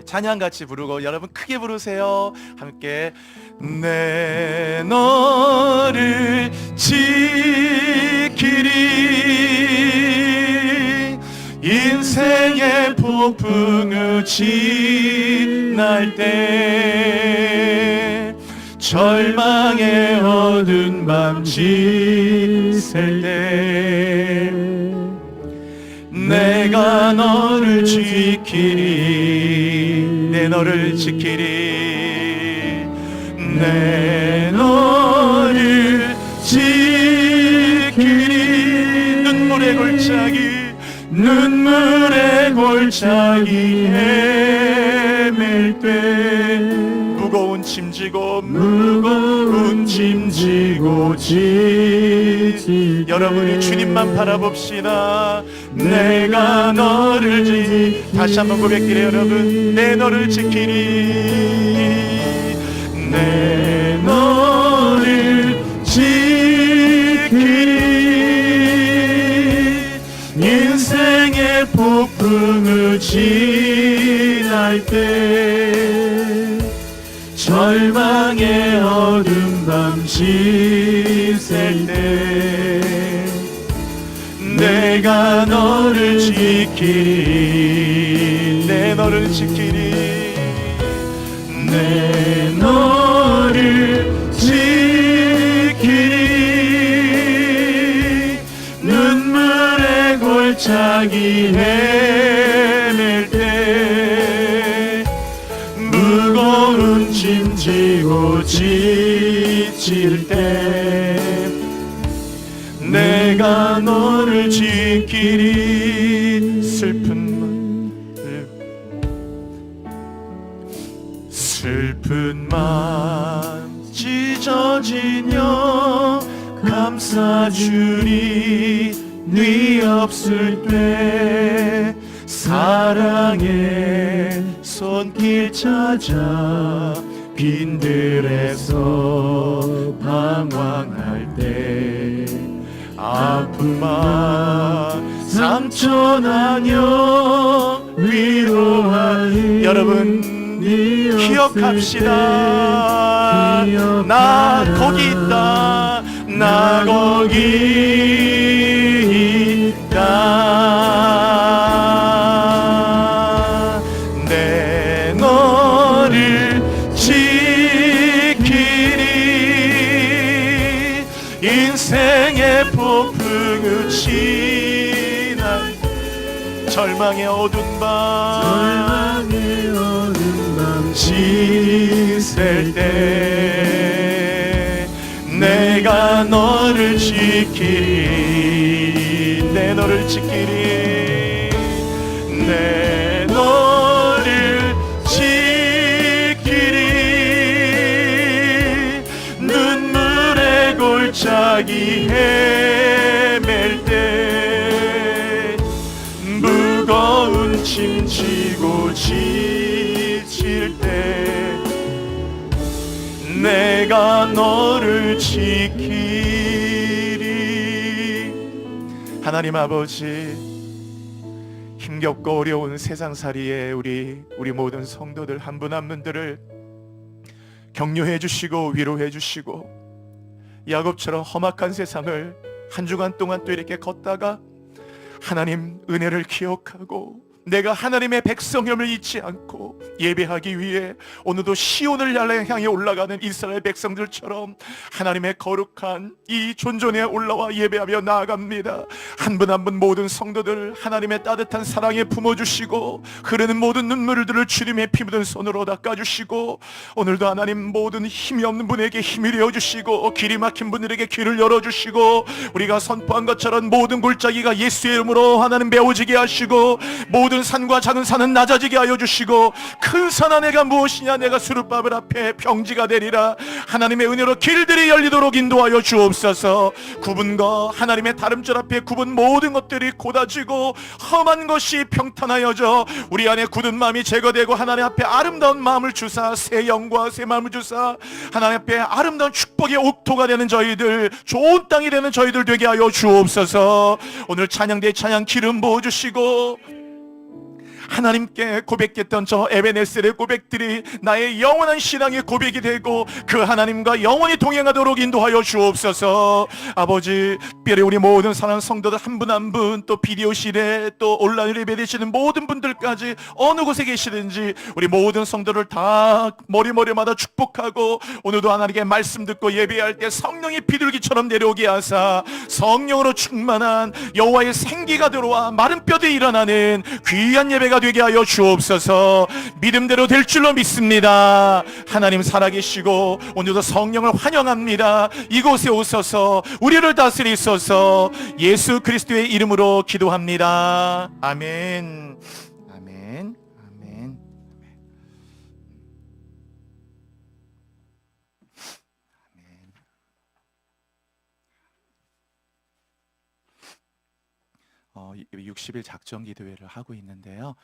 찬양 같이 부르고 여러분 크게 부르세요. 함께 내 너를 지키리. 인생의 폭풍우 지날 때, 절망의 어두운 밤 지샐 때, 내가 너를 지키리. 내 너를 지키리. 내 너를 지키리. 눈물의 골짜기 헤맬 때, 무거운 짐 지고 여러분이 주님만 바라봅시다. 내가 너를 다시 한번 고백드려요. 여러분, 내 너를 지키리. 내 너를 지키리. 인생의 폭풍을 지날 때, 절망의 어두운 밤 지샐 때, 내가 너를 지키리. 내 너를 지키리. 내 너를 지키리. 눈물의 골짜기 헤맬 때, 무거운 짐 지고 지칠 때, 내가 너를 지키리. 슬픈 맘 찢어지며 감싸주리. 네 없을 때 사랑의 손길 찾아 빈들에서 방황할 때, 아픈 맘 상처 나녀 위로하리. 여러분 기억합시다. 나 거기 있다. 나 거기 있다. 내 너를 지키리. 인생의 폭풍우 지날, 절망의 어두운 밤 지샐 때, 내가 너를 지키리. 내 너를 지키리. 내 너를 지키리. 눈물의 골짜기 헤맬 때, 무거운 짐 지고 지칠 때, 내가 너를 지키리. 하나님 아버지, 힘겹고 어려운 세상살이에 우리 모든 성도들 한 분 한 분들을 격려해 주시고 위로해 주시고, 야곱처럼 험악한 세상을 한 주간 동안 또 이렇게 걷다가 하나님 은혜를 기억하고 내가 하나님의 백성임을 잊지 않고 예배하기 위해 오늘도 시온을 향해 올라가는 이스라엘 백성들처럼 하나님의 거룩한 이 존전에 올라와 예배하며 나아갑니다. 한 분 한 분 모든 성도들 하나님의 따뜻한 사랑에 품어주시고, 흐르는 모든 눈물들을 주님의 피 묻은 손으로 닦아주시고, 오늘도 하나님 모든 힘이 없는 분에게 힘이 되어주시고, 길이 막힌 분들에게 길을 열어주시고, 우리가 선포한 것처럼 모든 골짜기가 예수의 이름으로 하나님 메워지게 하시고, 모든 산과 작은 산은 낮아지게 하여 주시고, 큰 산아 내가 무엇이냐, 내가 수룻바벨 앞에 평지가 되리라. 하나님의 은혜로 길들이 열리도록 인도하여 주옵소서. 구분과 하나님의 다름질 앞에 굽은 모든 것들이 고다지고 험한 것이 평탄하여져 우리 안에 굳은 마음이 제거되고, 하나님 앞에 아름다운 마음을 주사 새 영과 새 마음을 주사 하나님 앞에 아름다운 축복의 옥토가 되는 저희들, 좋은 땅이 되는 저희들 되게 하여 주옵소서. 오늘 찬양대에 찬양 기름 부어주시고, 하나님께 고백했던 저 에베네셀의 고백들이 나의 영원한 신앙의 고백이 되고 그 하나님과 영원히 동행하도록 인도하여 주옵소서. 아버지, 특별히 우리 모든 사랑하는 성도들 한 분 한 분, 또 비디오실에 또 온라인으로 예배되시는 모든 분들까지 어느 곳에 계시든지 우리 모든 성도를 다 머리마다 축복하고, 오늘도 하나님께 말씀 듣고 예배할 때 성령이 비둘기처럼 내려오게 하사 성령으로 충만한 여호와의 생기가 들어와 마른 뼈들이 일어나는 귀한 예배가 되게 하여 주옵소서. 믿음대로 될 줄로 믿습니다. 하나님 살아계시고 오늘도 성령을 환영합니다. 이곳에 오소서 우리를 다스리소서. 예수 그리스도의 이름으로 기도합니다. 아멘. 아멘. 아멘. 아멘. 60일 작정 기도회를 하고 있는데요.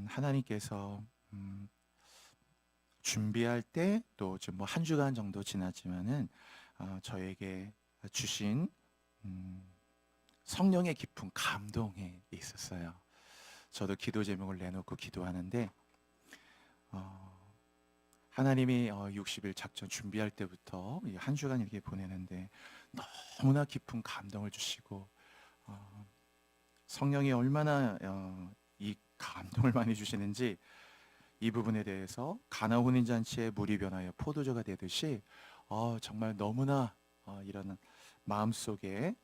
하나님께서 준비할 때 또 지금 뭐 한 주간 정도 지났지만은 저에게 주신 성령의 깊은 감동이 있었어요. 저도 기도 제목을 내놓고 기도하는데 하나님이 60일 작전 준비할 때부터 한 주간 이렇게 보내는데 너무나 깊은 감동을 주시고 성령이 얼마나 이 감동을 많이 주시는지 이 부분에 대해서 가나 혼인잔치의 물이 변하여 포도주가 되듯이 정말 너무나 이런 마음속에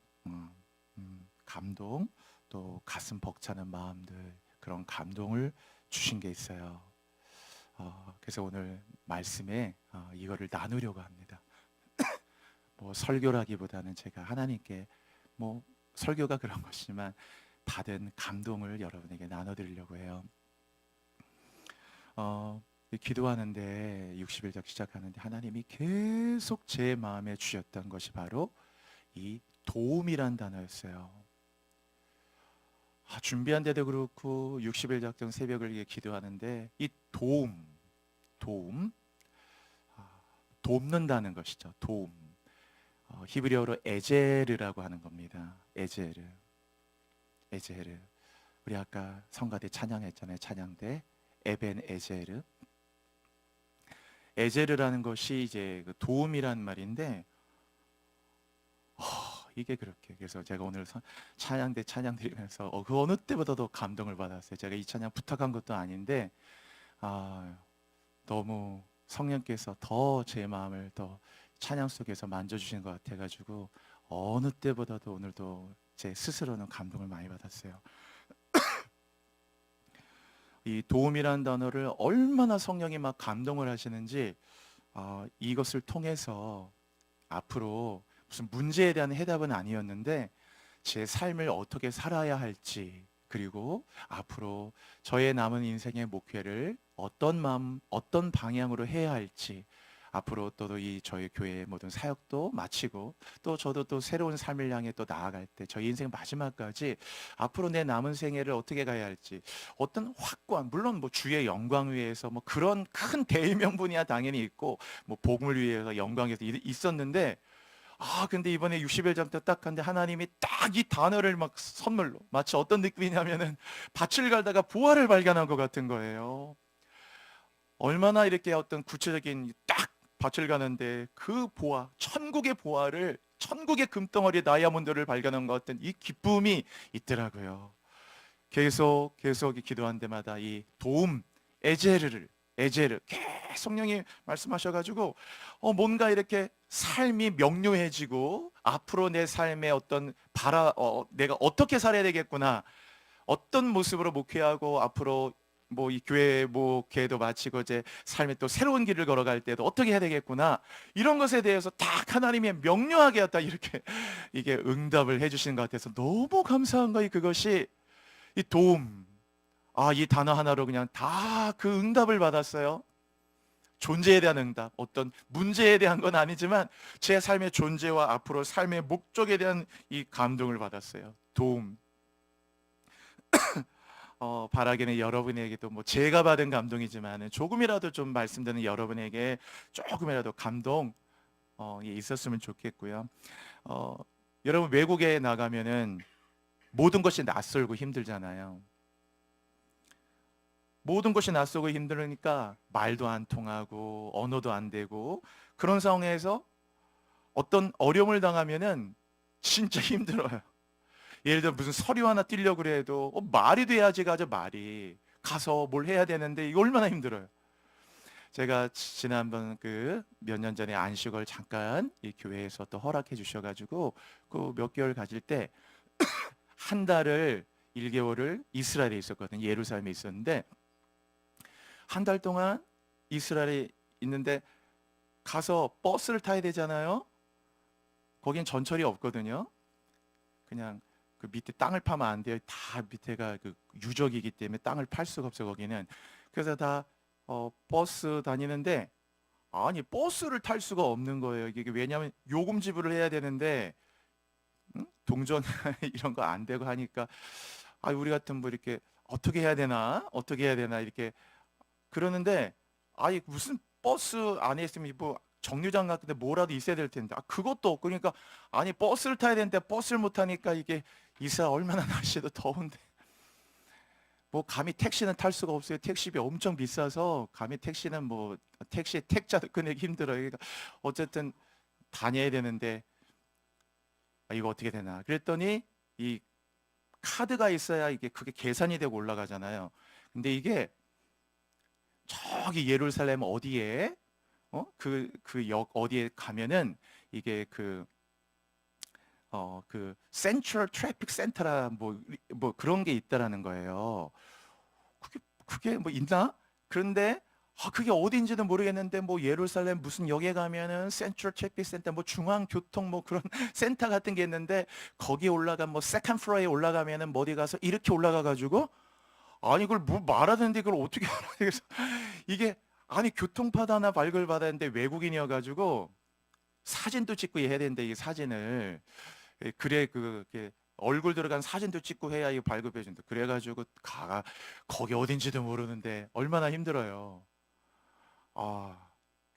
감동, 또 가슴 벅차는 마음들, 그런 감동을 주신 게 있어요. 그래서 오늘 말씀에 이거를 나누려고 합니다. 뭐 설교라기보다는 제가 하나님께 뭐 설교가 그런 것이지만 받은 감동을 여러분에게 나눠드리려고 해요. 기도하는데 60일작 시작하는데 하나님이 계속 제 마음에 주셨던 것이 바로 이 도움이란 단어였어요. 준비한 데도 그렇고 60일 작정 새벽을 기도하는데 이 돕는다는 것이죠. 도움. 히브리어로 에제르라고 하는 겁니다. 에제르. 우리 아까 성가대 찬양했잖아요. 찬양대 에벤 에제르. 에제르라는 것이 이제 그 도움이란 말인데 이게 그렇게, 그래서 제가 오늘 찬양 드리면서 그 어느 때보다도 감동을 받았어요. 제가 이 찬양 부탁한 것도 아닌데 너무 성령께서 더 제 마음을 더 찬양 속에서 만져주신 것 같아가지고 어느 때보다도 오늘도 제 스스로는 감동을 많이 받았어요. 이 도움이라는 단어를 얼마나 성령이 막 감동을 하시는지 이것을 통해서 앞으로 무슨 문제에 대한 해답은 아니었는데 제 삶을 어떻게 살아야 할지, 그리고 앞으로 저의 남은 인생의 목회를 어떤 마음, 어떤 방향으로 해야 할지, 앞으로 또 이 저희 교회의 모든 사역도 마치고 또 저도 또 새로운 삶을 향해 또 나아갈 때 저희 인생 마지막까지 앞으로 내 남은 생애를 어떻게 가야 할지 어떤 확고한, 물론 뭐 주의 영광 위해서 뭐 그런 큰 대의명분이야 당연히 있고 뭐 복음을 위해서 영광에서 있었는데 근데 이번에 60일 전 때 딱 한데 하나님이 딱 이 단어를 막 선물로, 마치 어떤 느낌이냐면은 밭을 갈다가 보화를 발견한 것 같은 거예요. 얼마나 이렇게 어떤 구체적인 딱 밭을 가는데 그 보화, 천국의 보화를, 천국의 금덩어리 다이아몬드를 발견한 것 같은 이 기쁨이 있더라고요. 계속 기도한 데마다 이 도움, 에제르 계속 성령이 말씀하셔가지고 뭔가 이렇게 삶이 명료해지고 앞으로 내 삶의 어떤 내가 어떻게 살아야 되겠구나, 어떤 모습으로 목회하고 앞으로 뭐 이 교회 목회도 마치고 이제 삶의 또 새로운 길을 걸어갈 때도 어떻게 해야 되겠구나, 이런 것에 대해서 딱 하나님이 명료하게 딱 이렇게 이게 응답을 해주시는 것 같아서 너무 감사한 거예요. 그것이 이 도움, 이 단어 하나로 그냥 다 그 응답을 받았어요. 존재에 대한 응답, 어떤 문제에 대한 건 아니지만 제 삶의 존재와 앞으로 삶의 목적에 대한 이 감동을 받았어요. 도움. 바라기는 여러분에게도 뭐 제가 받은 감동이지만 조금이라도 좀 말씀드리는 여러분에게 조금이라도 감동 있었으면 좋겠고요. 여러분 외국에 나가면은 모든 것이 낯설고 힘들잖아요. 모든 것이 낯설고 힘들으니까 말도 안 통하고 언어도 안 되고 그런 상황에서 어떤 어려움을 당하면은 진짜 힘들어요. 예를 들어 무슨 서류 하나 띄려고 그래도 말이 돼야지 가죠. 말이 가서 뭘 해야 되는데 이거 얼마나 힘들어요. 제가 지난번 그 몇 년 전에 안식을 잠깐 이 교회에서 또 허락해 주셔가지고 그 몇 개월 가질 때 한 달을 1개월을 이스라엘에 있었거든요. 예루살렘에 있었는데 한 달 동안 이스라엘에 있는데 가서 버스를 타야 되잖아요. 거긴 전철이 없거든요. 그냥 그 밑에 땅을 파면 안 돼요. 다 밑에가 그 유적이기 때문에 땅을 팔 수가 없어요. 거기는. 그래서 다 버스 다니는데 아니 버스를 탈 수가 없는 거예요. 이게 왜냐하면 요금 지불을 해야 되는데 동전 이런 거 안 되고 하니까 아 우리 같은 뭐 이렇게 어떻게 해야 되나 이렇게 그러는데 아니 무슨 버스 안에 있으면 뭐 정류장 같은데 뭐라도 있어야 될 텐데 그것도 없고 그러니까 아니 버스를 타야 되는데 버스를 못 타니까 이게 이스라엘 얼마나 날씨도 더운데 뭐 감히 택시는 탈 수가 없어요. 택시비 엄청 비싸서 감히 택시는 뭐 택시 택자도 끊기 힘들어요. 그러니까 어쨌든 다녀야 되는데 이거 어떻게 되나 그랬더니 이 카드가 있어야 이게 그게 계산이 되고 올라가잖아요. 근데 이게 저기 예루살렘 어디에 그 역 어디에 가면은 이게 그 센트럴 트래픽 센터라 뭐 그런 게 있다라는 거예요. 그게 뭐 있나? 그런데 그게 어딘지도 모르겠는데 뭐 예루살렘 무슨 역에 가면은 센트럴 트래픽 센터 뭐 중앙 교통 뭐 그런 센터 같은 게 있는데 거기에 올라가 뭐 세컨 플로어에 올라가면은 뭐 어디 가서 이렇게 올라가 가지고 아니 이걸 뭐 말하는데 그걸 어떻게 알아? 그래서 이게 아니 교통카드 하나 발급받았는데 외국인이어가지고 사진도 찍고 해야 되는데 이 사진을 그래 그게 얼굴 들어간 사진도 찍고 해야 이거 발급해 준다. 그래가지고 거기 어딘지도 모르는데 얼마나 힘들어요.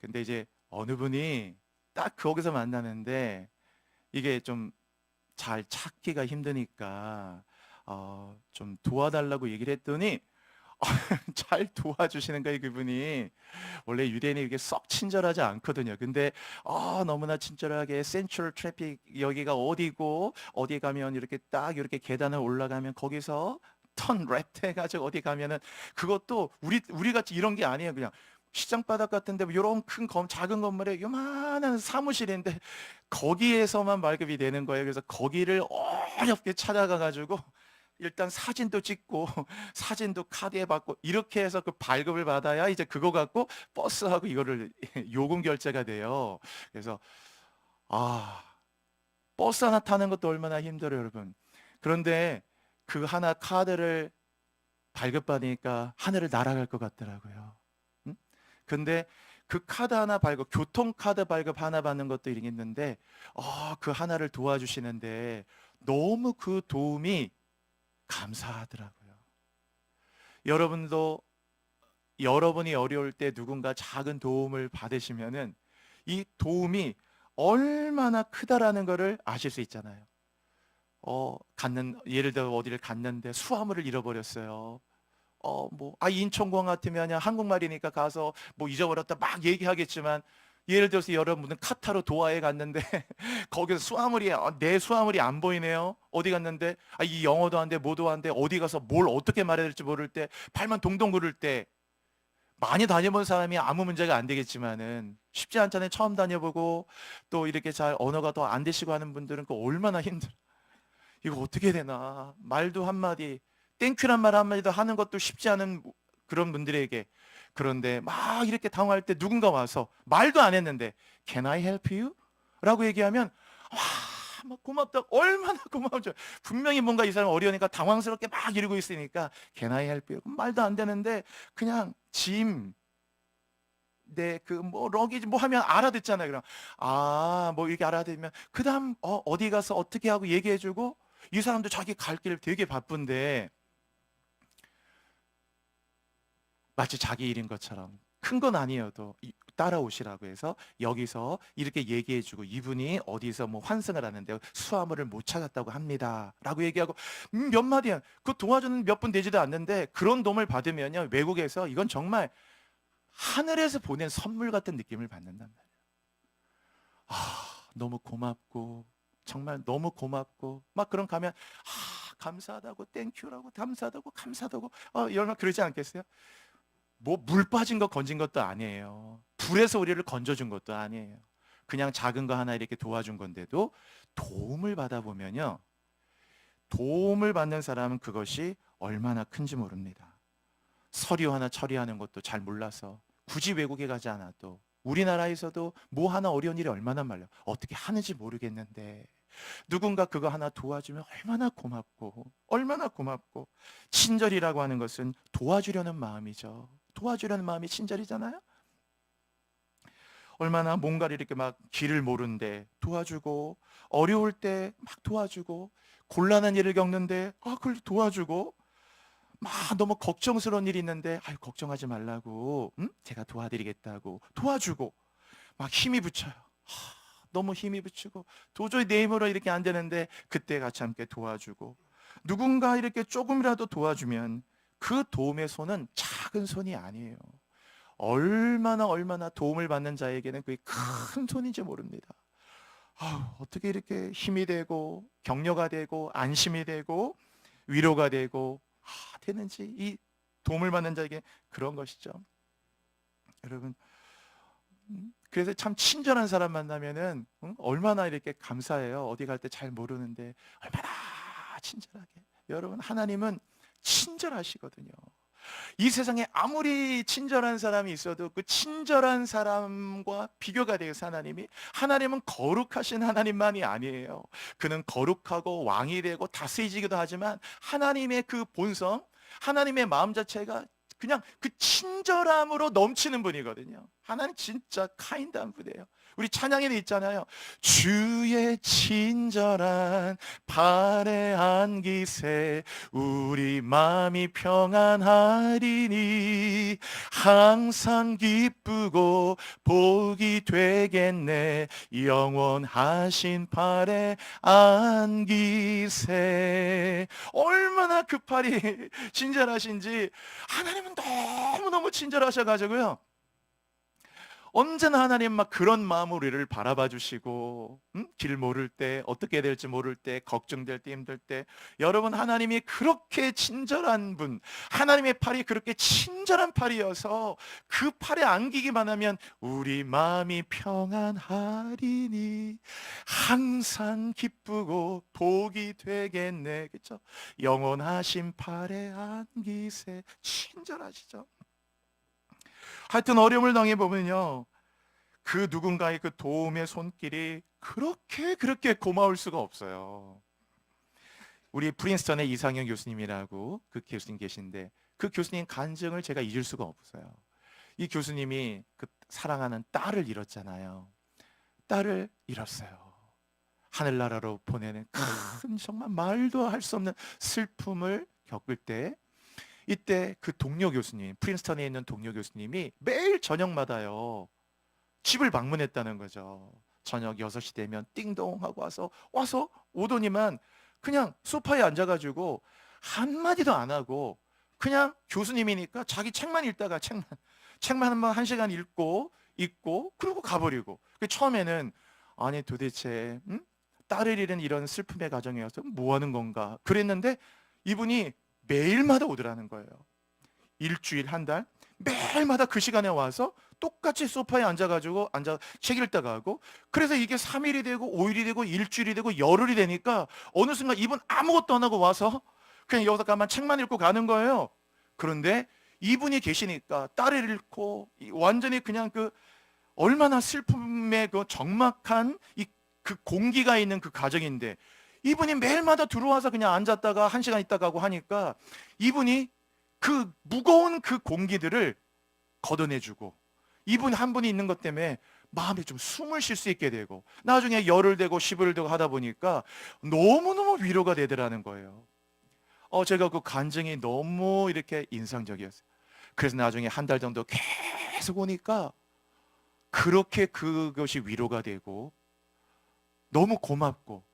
근데 이제 어느 분이 딱 거기서 만나는데 이게 좀 잘 찾기가 힘드니까 좀 도와달라고 얘기를 했더니 잘 도와주시는 거예요, 그분이. 원래 유대인이 이게 썩 친절하지 않거든요. 근데 너무나 친절하게 센트럴 트래픽 여기가 어디고 어디 가면 이렇게 딱 이렇게 계단을 올라가면 거기서 턴 랩트 해가지고 어디 가면은 그것도 우리 같이 이런 게 아니에요. 그냥 시장 바닥 같은데 뭐 이런 작은 건물에 요만한 사무실인데 거기에서만 발급이 되는 거예요. 그래서 거기를 어렵게 찾아가 가지고 일단 사진도 찍고 사진도 카드에 받고 이렇게 해서 그 발급을 받아야 이제 그거 갖고 버스하고 이거를 요금 결제가 돼요. 그래서 아 버스 하나 타는 것도 얼마나 힘들어요, 여러분. 그런데 그 하나 카드를 발급받으니까 하늘을 날아갈 것 같더라고요. 응? 근데 그 카드 하나 발급, 교통카드 발급 하나 받는 것도 있는데 그 하나를 도와주시는데 너무 그 도움이 감사하더라고요. 여러분도 여러분이 어려울 때 누군가 작은 도움을 받으시면은 이 도움이 얼마나 크다라는 것을 아실 수 있잖아요. 예를 들어 어디를 갔는데 수화물을 잃어버렸어요. 인천공항 같으면 한국말이니까 가서 뭐 잊어버렸다 막 얘기하겠지만 예를 들어서 여러분은 카타르 도하에 갔는데 거기서 내 수화물이 안 보이네요. 어디 갔는데 이 영어도 안 돼, 뭐도 안 돼. 어디 가서 뭘 어떻게 말해야 될지 모를 때 발만 동동 구를 때 많이 다녀본 사람이 아무 문제가 안 되겠지만은 쉽지 않잖아요. 처음 다녀보고 또 이렇게 잘 언어가 더 안 되시고 하는 분들은 그 얼마나 힘들어. 이거 어떻게 되나? 말도 한마디, 땡큐란 말 한마디도 하는 것도 쉽지 않은 그런 분들에게 그런데 막 이렇게 당황할 때 누군가 와서 말도 안 했는데 Can I help you? 라고 얘기하면 막 고맙다 얼마나 고마운지 분명히 뭔가 이 사람 어려우니까 당황스럽게 막 이러고 있으니까 Can I help you? 말도 안 되는데 그냥 뭐 러기지 뭐 하면 알아듣잖아요. 그럼 뭐 이렇게 알아들으면 그다음 어디 가서 어떻게 하고 얘기해주고 이 사람도 자기 갈 길 되게 바쁜데 마치 자기 일인 것처럼 큰 건 아니어도 따라오시라고 해서 여기서 이렇게 얘기해주고, 이분이 어디서 뭐 환승을 하는데 수화물을 못 찾았다고 합니다 라고 얘기하고, 몇 마디야. 그 도와주는 몇 분 되지도 않는데 그런 도움을 받으면요, 외국에서 이건 정말 하늘에서 보낸 선물 같은 느낌을 받는단 말이에요. 너무 고맙고, 정말 너무 고맙고, 막 그런 가면 감사하다고, 땡큐라고, 감사하다고, 감사하다고, 얼마나 그러지 않겠어요? 뭐 물 빠진 거 건진 것도 아니에요. 불에서 우리를 건져준 것도 아니에요. 그냥 작은 거 하나 이렇게 도와준 건데도 도움을 받아보면요, 도움을 받는 사람은 그것이 얼마나 큰지 모릅니다. 서류 하나 처리하는 것도 잘 몰라서 굳이 외국에 가지 않아도 우리나라에서도 뭐 하나 어려운 일이 얼마나 말려 어떻게 하는지 모르겠는데, 누군가 그거 하나 도와주면 얼마나 고맙고, 얼마나 고맙고. 친절이라고 하는 것은 도와주려는 마음이죠. 도와주려는 마음이 친절이잖아요. 얼마나 뭔가를 이렇게 막 길을 모르는데 도와주고, 어려울 때 막 도와주고, 곤란한 일을 겪는데 그걸 도와주고, 막 너무 걱정스러운 일이 있는데 걱정하지 말라고, 제가 도와드리겠다고 도와주고, 막 힘이 붙여요. 너무 힘이 붙이고 도저히 내 힘으로 이렇게 안 되는데 그때 같이 함께 도와주고, 누군가 이렇게 조금이라도 도와주면 그 도움의 손은 작은 손이 아니에요. 얼마나 도움을 받는 자에게는 그게 큰 손인지 모릅니다. 어떻게 이렇게 힘이 되고 격려가 되고 안심이 되고 위로가 되고 되는지, 이 도움을 받는 자에게 그런 것이죠. 여러분, 그래서 참 친절한 사람 만나면은 얼마나 이렇게 감사해요. 어디 갈 때 잘 모르는데 얼마나 친절하게. 여러분, 하나님은 친절하시거든요. 이 세상에 아무리 친절한 사람이 있어도 그 친절한 사람과 비교가 되어서 하나님은 거룩하신 하나님만이 아니에요. 그는 거룩하고 왕이 되고 다스리기도 하지만 하나님의 그 본성, 하나님의 마음 자체가 그냥 그 친절함으로 넘치는 분이거든요. 하나님 진짜 카인드한 분이에요. 우리 찬양에도 있잖아요. 주의 친절한 발에 안기세 우리 마음이 평안하리니 항상 기쁘고 복이 되겠네 영원하신 발에 안기세. 얼마나 그 팔이 친절하신지. 하나님은 너무너무 친절하셔가지고요, 언제나 하나님 막 그런 마음으로 우리를 바라봐 주시고, 길 모를 때, 어떻게 될지 모를 때, 걱정될 때, 힘들 때, 여러분, 하나님이 그렇게 친절한 분, 하나님의 팔이 그렇게 친절한 팔이어서 그 팔에 안기기만 하면 우리 마음이 평안하리니 항상 기쁘고 복이 되겠네. 그렇죠? 영원하신 팔에 안기세. 친절하시죠? 하여튼 어려움을 당해보면요, 그 누군가의 그 도움의 손길이 그렇게 고마울 수가 없어요. 우리 프린스턴의 이상형 교수님이라고 그 교수님 계신데, 그 교수님 간증을 제가 잊을 수가 없어요. 이 교수님이 그 사랑하는 딸을 잃었잖아요. 딸을 잃었어요. 하늘나라로 보내는 큰, 정말 말도 할 수 없는 슬픔을 겪을 때, 이때 그 동료 교수님, 프린스턴에 있는 동료 교수님이 매일 저녁마다요, 집을 방문했다는 거죠. 저녁 6시 되면 띵동 하고 와서 오더니만 그냥 소파에 앉아가지고 한마디도 안 하고, 그냥 교수님이니까 자기 책만 읽다가 책만 한 시간 읽고 그리고 가버리고. 처음에는 아니 도대체 딸을 잃은 이런 슬픔의 가정이어서 뭐 하는 건가 그랬는데, 이분이 매일마다 오더라는 거예요. 일주일, 한 달, 매일마다 그 시간에 와서 똑같이 소파에 앉아 책 읽다가 하고. 그래서 이게 3일이 되고 5일이 되고 일주일이 되고 열흘이 되니까 어느 순간 이분 아무것도 안 하고 와서 그냥 여기서 가만 책만 읽고 가는 거예요. 그런데 이분이 계시니까 딸을 잃고 완전히 그냥 그 얼마나 슬픔의 그 적막한 그 공기가 있는 그 가정인데, 이분이 매일마다 들어와서 그냥 앉았다가 1시간 있다가 하고 하니까 이분이 그 무거운 그 공기들을 걷어내주고, 이분 한 분이 있는 것 때문에 마음에 좀 숨을 쉴 수 있게 되고, 나중에 열흘 되고 10일 되고 하다 보니까 너무너무 위로가 되더라는 거예요. 제가 그 간증이 너무 이렇게 인상적이었어요. 그래서 나중에 한 달 정도 계속 오니까 그렇게 그것이 위로가 되고 너무 고맙고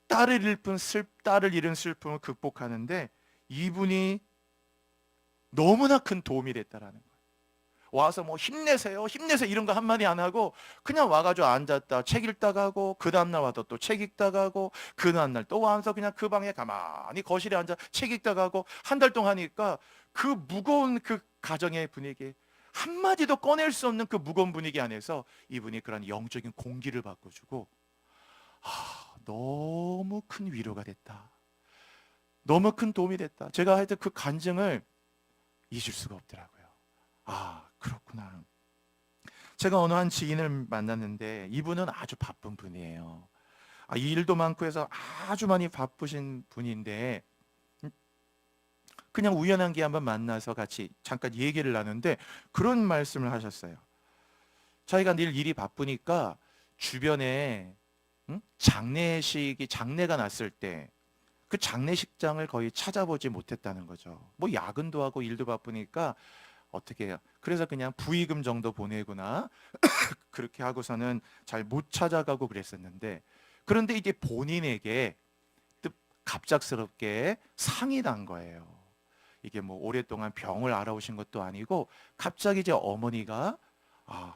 딸을 잃은 슬픔을 극복하는데 이분이 너무나 큰 도움이 됐다라는 거예요. 와서 뭐 힘내세요, 힘내세요 이런 거 한마디 안 하고 그냥 와가지고 앉았다 책 읽다 가고 그 다음날 와서 또 책 읽다 가고 그 다음날 또 와서 그냥 그 방에 가만히 거실에 앉아 책 읽다 가고 한 달 동안 하니까 그 무거운 그 가정의 분위기 한마디도 꺼낼 수 없는 그 무거운 분위기 안에서 이분이 그런 영적인 공기를 바꿔주고 너무 큰 위로가 됐다. 너무 큰 도움이 됐다. 제가 하여튼 그 간증을 잊을 수가 없더라고요. 그렇구나. 제가 어느 한 지인을 만났는데 이분은 아주 바쁜 분이에요. 일도 많고 해서 아주 많이 바쁘신 분인데 그냥 우연한 게 한번 만나서 같이 잠깐 얘기를 나누는데 그런 말씀을 하셨어요. 자기가 늘 일이 바쁘니까 주변에 장례가 났을 때 그 장례식장을 거의 찾아보지 못했다는 거죠. 뭐 야근도 하고 일도 바쁘니까 어떻게 해요? 그래서 그냥 부의금 정도 보내거나 그렇게 하고서는 잘 못 찾아가고 그랬었는데 그런데 이제 본인에게 갑작스럽게 상이 난 거예요. 이게 뭐 오랫동안 병을 앓아오신 것도 아니고 갑자기 이제 어머니가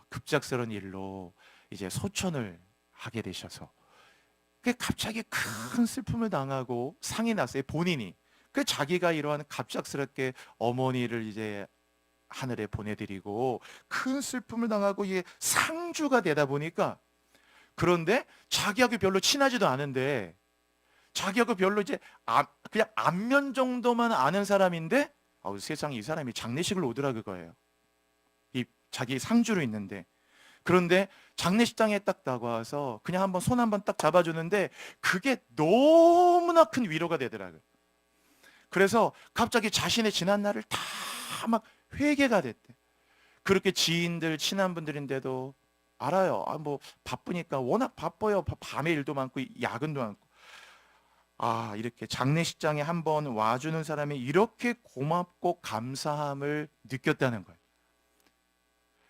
급작스러운 일로 이제 소천을 하게 되셔서 갑자기 큰 슬픔을 당하고 상이 났어요. 본인이. 자기가 이러한 갑작스럽게 어머니를 이제 하늘에 보내드리고 큰 슬픔을 당하고 이게 상주가 되다 보니까 그런데 자기하고 별로 친하지도 않은데 자기하고 별로 이제 그냥 안면 정도만 아는 사람인데 세상에 이 사람이 장례식을 오더라 그거예요. 이 자기 상주로 있는데 그런데 장례식장에 딱 다가와서 그냥 한번 손 한번 딱 잡아주는데 그게 너무나 큰 위로가 되더라고요. 그래서 갑자기 자신의 지난 날을 다 막 회개가 됐대. 그렇게 지인들 친한 분들인데도 알아요. 뭐 바쁘니까 워낙 바빠요. 밤에 일도 많고 야근도 많고. 이렇게 장례식장에 한번 와주는 사람이 이렇게 고맙고 감사함을 느꼈다는 거예요.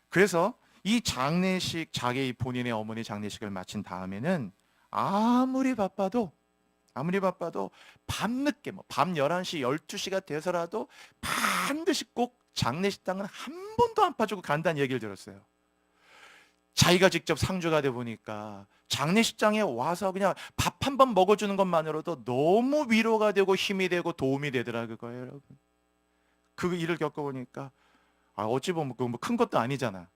그래서 이 장례식 자기 본인의 어머니 장례식을 마친 다음에는 아무리 바빠도 밤늦게 밤 11시 12시가 돼서라도 반드시 꼭 장례식장은 한 번도 안 빠지고 간다는 얘기를 들었어요. 자기가 직접 상주가 돼 보니까 장례식장에 와서 그냥 밥 한 번 먹어주는 것만으로도 너무 위로가 되고 힘이 되고 도움이 되더라 그거예요, 여러분. 그 일을 겪어보니까 어찌 보면 뭐 큰 것도 아니잖아.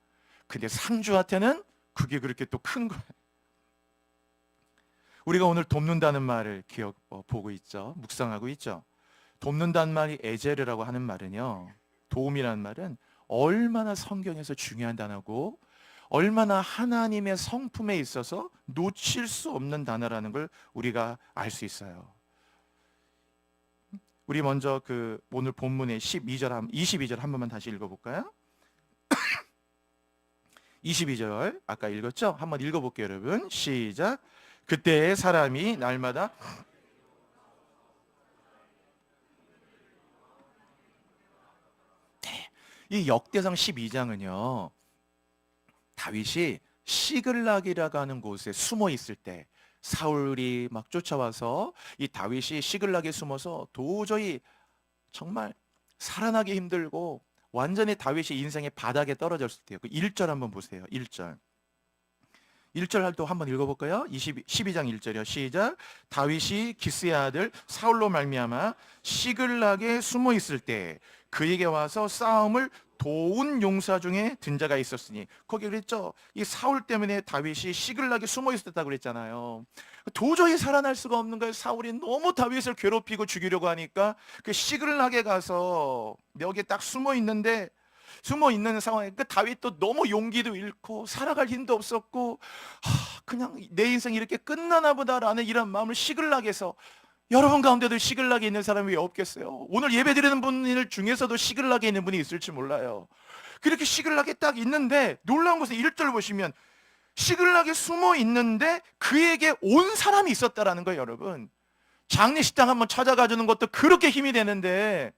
근데 상주한테는 그게 그렇게 또 큰 거예요. 우리가 오늘 돕는다는 말을 보고 있죠. 묵상하고 있죠. 돕는다는 말이 에제르라고 하는 말은요. 도움이라는 말은 얼마나 성경에서 중요한 단어고 얼마나 하나님의 성품에 있어서 놓칠 수 없는 단어라는 걸 우리가 알 수 있어요. 우리 먼저 오늘 본문의 22절 한 번만 다시 읽어볼까요? 22절 아까 읽었죠? 한번 읽어볼게요, 여러분. 시작. 그때의 사람이 날마다 이 역대상 12장은요. 다윗이 시글락이라고 하는 곳에 숨어 있을 때 사울이 막 쫓아와서 이 다윗이 시글락에 숨어서 도저히 정말 살아나기 힘들고 완전히 다윗이 인생의 바닥에 떨어졌을 때요. 그 1절 한번 보세요. 1절. 1절 할 때 한번 읽어볼까요? 12장 1절이요. 시작. 다윗이 기스의 아들 사울로 말미암아 시글락에 숨어 있을 때 그에게 와서 싸움을 도운 용사 중에 든 자가 있었으니 거기 그랬죠. 이 사울 때문에 다윗이 시글락에 숨어 있었다고 그랬잖아요. 도저히 살아날 수가 없는 거예요. 사울이 너무 다윗을 괴롭히고 죽이려고 하니까 그 시글락에 가서 여기에 딱 숨어 있는 상황에 다윗도 너무 용기도 잃고 살아갈 힘도 없었고 그냥 내 인생이 이렇게 끝나나 보다라는 이런 마음을 시글락에서 여러분 가운데도 시글락에 있는 사람이 왜 없겠어요? 오늘 예배드리는 분들 중에서도 시글락에 있는 분이 있을지 몰라요. 그렇게 시글락에 딱 있는데 놀라운 것은 1절 보시면 시글락에 숨어 있는데 그에게 온 사람이 있었다라는 거예요, 여러분. 장례식장 한번 찾아가 주는 것도 그렇게 힘이 되는데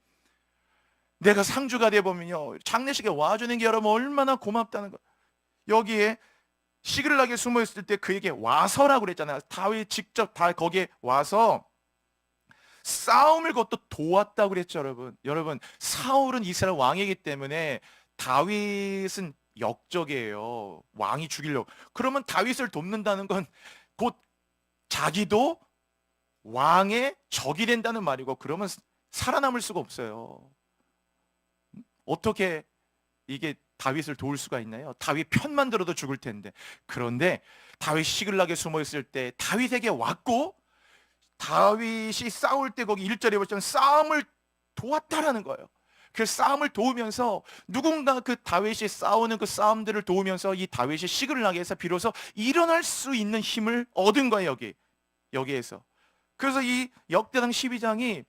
내가 상주가 돼 보면요 장례식에 와주는 게 여러분 얼마나 고맙다는 거. 여기에 시글락에 숨어 있을 때 그에게 와서라고 그랬잖아요. 다윗 직접 다 거기에 와서 싸움을 그것도 도왔다고 그랬죠, 여러분. 여러분, 사울은 이스라엘 왕이기 때문에 다윗은 역적이에요. 왕이 죽이려고. 그러면 다윗을 돕는다는 건 곧 자기도 왕의 적이 된다는 말이고, 그러면 살아남을 수가 없어요. 어떻게 이게 다윗을 도울 수가 있나요? 다윗 편만 들어도 죽을 텐데. 그런데 다윗 시글락에 숨어 있을 때 다윗에게 왔고, 다윗이 싸울 때 거기 1절에 보시면 싸움을 도왔다라는 거예요. 그 싸움을 도우면서 누군가 그 다윗이 싸우는 그 싸움들을 도우면서 이 다윗이 시글락에서 비로소 일어날 수 있는 힘을 얻은 거예요. 여기에서. 그래서 이 역대상 12장이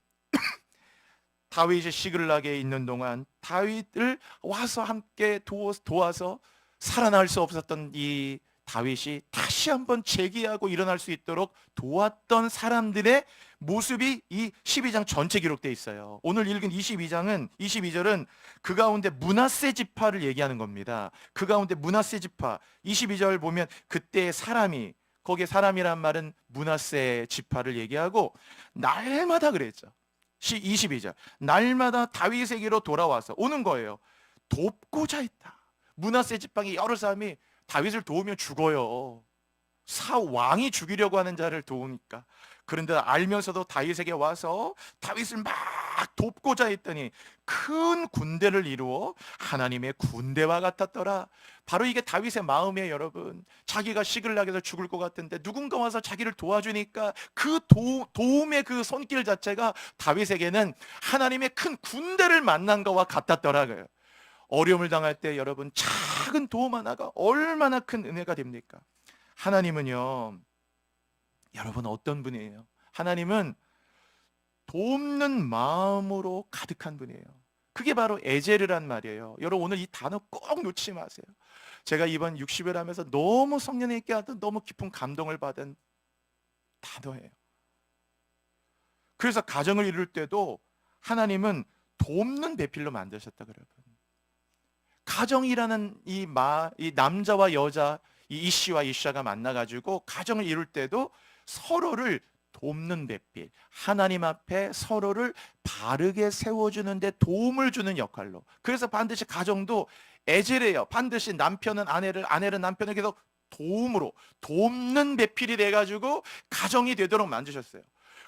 다윗이 시글락에 있는 동안 다윗을 와서 함께 도와서 살아날 수 없었던 이 다윗이 다시 한번 재기하고 일어날 수 있도록 도왔던 사람들의 모습이 이 12장 전체 기록되어 있어요. 오늘 읽은 22절은 그 가운데 므낫세 지파를 얘기하는 겁니다. 그 가운데 므낫세 지파 22절 보면 그때의 사람이, 거기에 사람이란 말은 므낫세 지파를 얘기하고, 날마다 그랬죠. 22절 날마다 다윗에게로 돌아와서 오는 거예요. 돕고자 했다. 므낫세 지파의 여러 사람이 다윗을 도우면 죽어요. 왕이 죽이려고 하는 자를 도우니까. 그런데 알면서도 다윗에게 와서 다윗을 막 돕고자 했더니 큰 군대를 이루어 하나님의 군대와 같았더라. 바로 이게 다윗의 마음이에요, 여러분. 자기가 시글락에서 죽을 것 같은데 누군가 와서 자기를 도와주니까 그 도움의 그 손길 자체가 다윗에게는 하나님의 큰 군대를 만난 것과 같았더라고요. 어려움을 당할 때 여러분, 작은 도움 하나가 얼마나 큰 은혜가 됩니까? 하나님은요, 여러분 어떤 분이에요? 하나님은 돕는 마음으로 가득한 분이에요. 그게 바로 에제르란 말이에요. 여러분 오늘 이 단어 꼭 놓치지 마세요. 제가 이번 60일 하면서 너무 성령님께 하던 너무 깊은 감동을 받은 단어예요. 그래서 가정을 이룰 때도 하나님은 돕는 배필로 만드셨다 그래요. 가정이라는 이 남자와 여자, 이 이씨와 이샤가 만나가지고 가정을 이룰 때도 서로를 돕는 배필, 하나님 앞에 서로를 바르게 세워주는데 도움을 주는 역할로. 그래서 반드시 가정도 애제래요. 반드시 남편은 아내를, 아내는 남편을 계속 도움으로, 돕는 배필이 돼가지고 가정이 되도록 만드셨어요.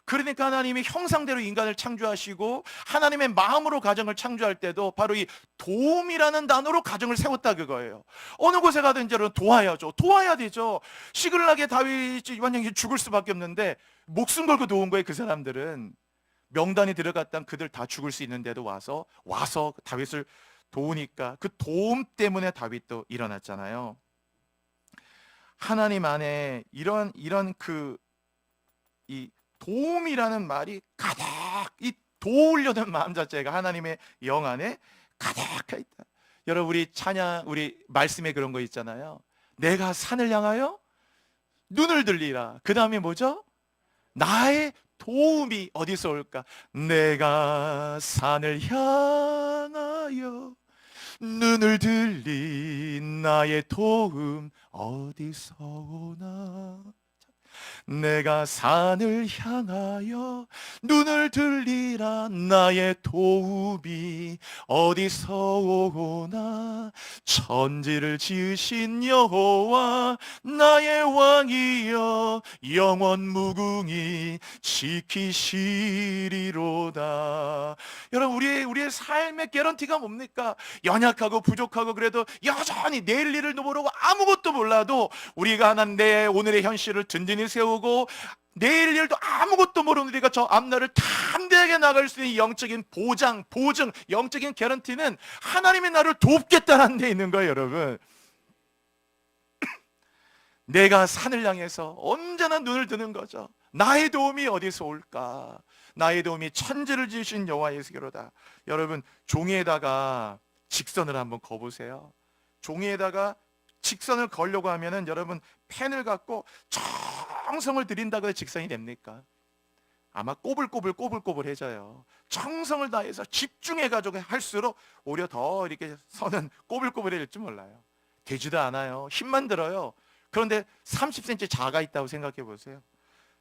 그러니까 하나님이 형상대로 인간을 창조하시고 하나님의 마음으로 가정을 창조할 때도 바로 이 도움이라는 단어로 가정을 세웠다 그거예요. 어느 곳에 가든지 여러분 도와야죠. 도와야 되죠. 시글락에 다윗이 완전히 죽을 수밖에 없는데 목숨 걸고 도운 거예요. 그 사람들은 명단이 들어갔던 그들 다 죽을 수 있는데도 와서 다윗을 도우니까 그 도움 때문에 다윗도 일어났잖아요. 하나님 안에 이런 이 도움이라는 말이 가득, 이 도우려는 마음 자체가 하나님의 영 안에 가득하 있다. 여러분 우리 말씀에 그런 거 있잖아요. 내가 산을 향하여 눈을 들리라. 그 다음에 뭐죠? 나의 도움이 어디서 올까? 내가 산을 향하여 눈을 들리 나의 도움 어디서 오나? 내가 산을 향하여 눈을 들리라 나의 도움이 어디서 오나? 천지를 지으신 여호와 나의 왕이여 영원 무궁히 지키시리로다. 여러분 우리의 삶의 개런티가 뭡니까? 연약하고 부족하고 그래도 여전히 내일 일을 모르고 아무것도 몰라도 우리가 하나님 내 오늘의 현실을 든든히 세우고 내일 일도 아무것도 모르는 우리가 저 앞날을 담대하게 나갈 수 있는 영적인 보증, 영적인 개런티는 하나님이 나를 돕겠다는 데 있는 거예요, 여러분. 내가 산을 향해서 언제나 눈을 드는 거죠. 나의 도움이 어디서 올까? 나의 도움이 천지를 지으신 여호와의시기로다. 여러분 종이에다가 직선을 한번 거보세요. 종이에다가 직선을 걸려고 하면은 여러분 펜을 갖고 정성을 들인다고 해서 직선이 됩니까? 아마 꼬불꼬불해져요. 정성을 다해서 집중해가지고 할수록 오히려 더 이렇게 선은 꼬불꼬불해질 줄 몰라요. 되지도 않아요. 힘만 들어요. 그런데 30cm 자가 있다고 생각해 보세요.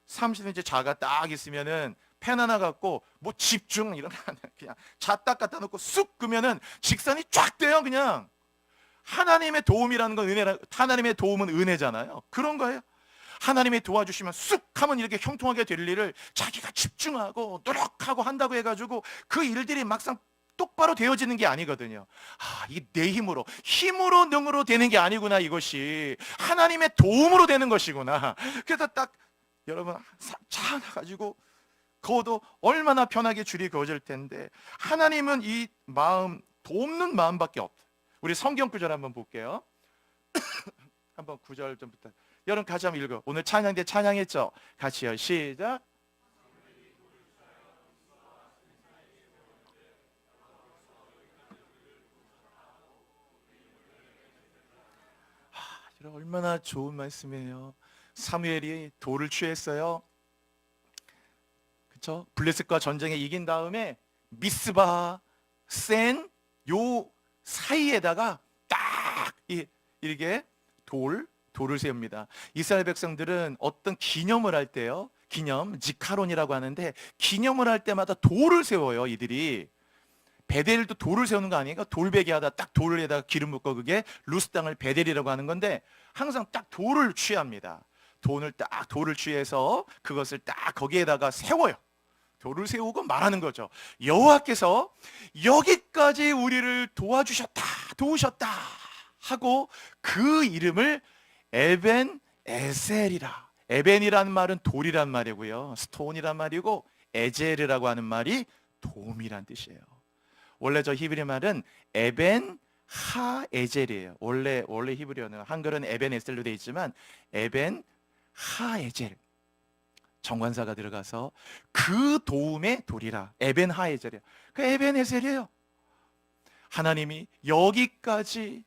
30cm 자가 딱 있으면은 펜 하나 갖고 뭐 집중 이런 거 아니야. 그냥 자 딱 갖다 놓고 쑥 그면은 직선이 쫙 돼요. 그냥 하나님의 도움이라는 건 은혜라, 하나님의 도움은 은혜잖아요. 그런 거예요. 하나님이 도와주시면 쑥 하면 이렇게 형통하게 될 일을 자기가 집중하고 노력하고 한다고 해가지고 그 일들이 막상 똑바로 되어지는 게 아니거든요. 이게 내 힘으로 능으로 되는 게 아니구나. 이것이 하나님의 도움으로 되는 것이구나. 그래서 딱 여러분 차 하나 가지고 그것도 얼마나 편하게 줄이 그어질 텐데, 하나님은 이 마음 돕는 마음밖에 없다. 우리 성경 구절 한번 볼게요. 한번 구절 좀 부탁. 여러분 같이 한번 읽어. 오늘 찬양 때 찬양했죠? 같이요. 시작. 얼마나 좋은 말씀이에요. 사무엘이 돌을 취했어요. 그렇죠? 블레셋과 전쟁에 이긴 다음에 미스바, 센 요 사이에다가 딱 이렇게 돌을 세웁니다. 이스라엘 백성들은 어떤 기념을 할 때요, 기념 지카론이라고 하는데, 기념을 할 때마다 돌을 세워요. 이들이 베델도 돌을 세우는 거 아니에요? 돌베개 하다 딱 돌에다가 기름 붓고, 그게 루스 땅을 베델이라고 하는 건데, 항상 딱 돌을 취합니다. 돌을 취해서 그것을 딱 거기에다가 세워요. 돌을 세우고 말하는 거죠. 여호와께서 여기까지 우리를 도우셨다 하고 그 이름을 에벤 에셀이라. 에벤이라는 말은 돌이란 말이고요, 스톤이란 말이고, 에제르라고 하는 말이 도움이란 뜻이에요. 원래 저 히브리 말은 에벤 하 에젤이에요. 원래 히브리어는, 한글은 에벤 에셀로 되어 있지만 에벤 하 에젤, 정관사가 들어가서 그 도움의 돌이라. 에벤 하 에젤이에요. 그 에벤 에셀이에요. 하나님이 여기까지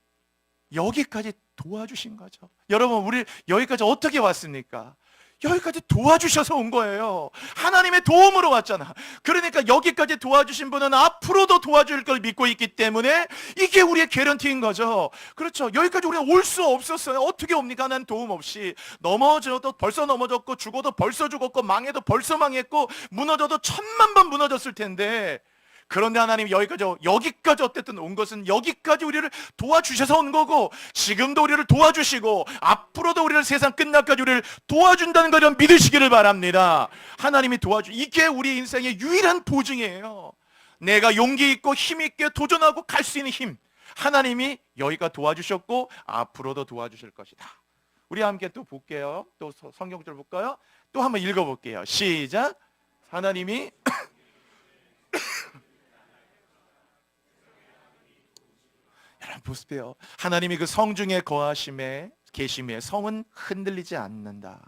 도와주신 거죠. 여러분, 우리 여기까지 어떻게 왔습니까? 여기까지 도와주셔서 온 거예요. 하나님의 도움으로 왔잖아. 그러니까 여기까지 도와주신 분은 앞으로도 도와줄 걸 믿고 있기 때문에 이게 우리의 개런티인 거죠. 그렇죠. 여기까지 우리가 올 수 없었어요. 어떻게 옵니까? 하나님 도움 없이. 넘어져도 벌써 넘어졌고, 죽어도 벌써 죽었고, 망해도 벌써 망했고, 무너져도 1000만 번 무너졌을 텐데, 그런데 하나님이 여기까지 어쨌든 온 것은 여기까지 우리를 도와주셔서 온 거고, 지금도 우리를 도와주시고, 앞으로도 우리를 세상 끝날까지 우리를 도와준다는 걸 믿으시기를 바랍니다. 하나님이 이게 우리 인생의 유일한 보증이에요. 내가 용기 있고 힘 있게 도전하고 갈 수 있는 힘, 하나님이 여기가 도와주셨고 앞으로도 도와주실 것이다. 우리 함께 또 볼게요. 또 성경절 볼까요? 또 한번 읽어볼게요. 시작. 하나님이 여러분 보세요. 하나님이 그 성중에 계심에 성은 흔들리지 않는다.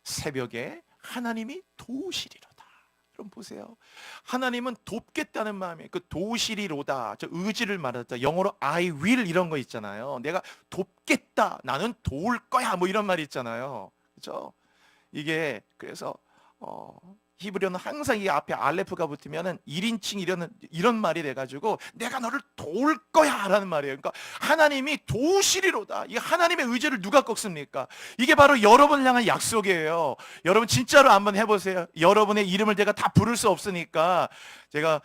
새벽에 하나님이 도우시리로다. 여러분 보세요. 하나님은 돕겠다는 마음에 그 도우시리로다, 저 의지를 말하다. 영어로 I will 이런 거 있잖아요. 내가 돕겠다, 나는 도울 거야, 뭐 이런 말이 있잖아요. 그렇죠? 이게 그래서 히브리어는 항상 이 앞에 알레프가 붙으면은 1인칭 이런 말이 돼가지고 내가 너를 도울 거야 라는 말이에요. 그러니까 하나님이 도우시리로다. 이 하나님의 의지를 누가 꺾습니까? 이게 바로 여러분을 향한 약속이에요. 여러분 진짜로 한번 해보세요. 여러분의 이름을 제가 다 부를 수 없으니까 제가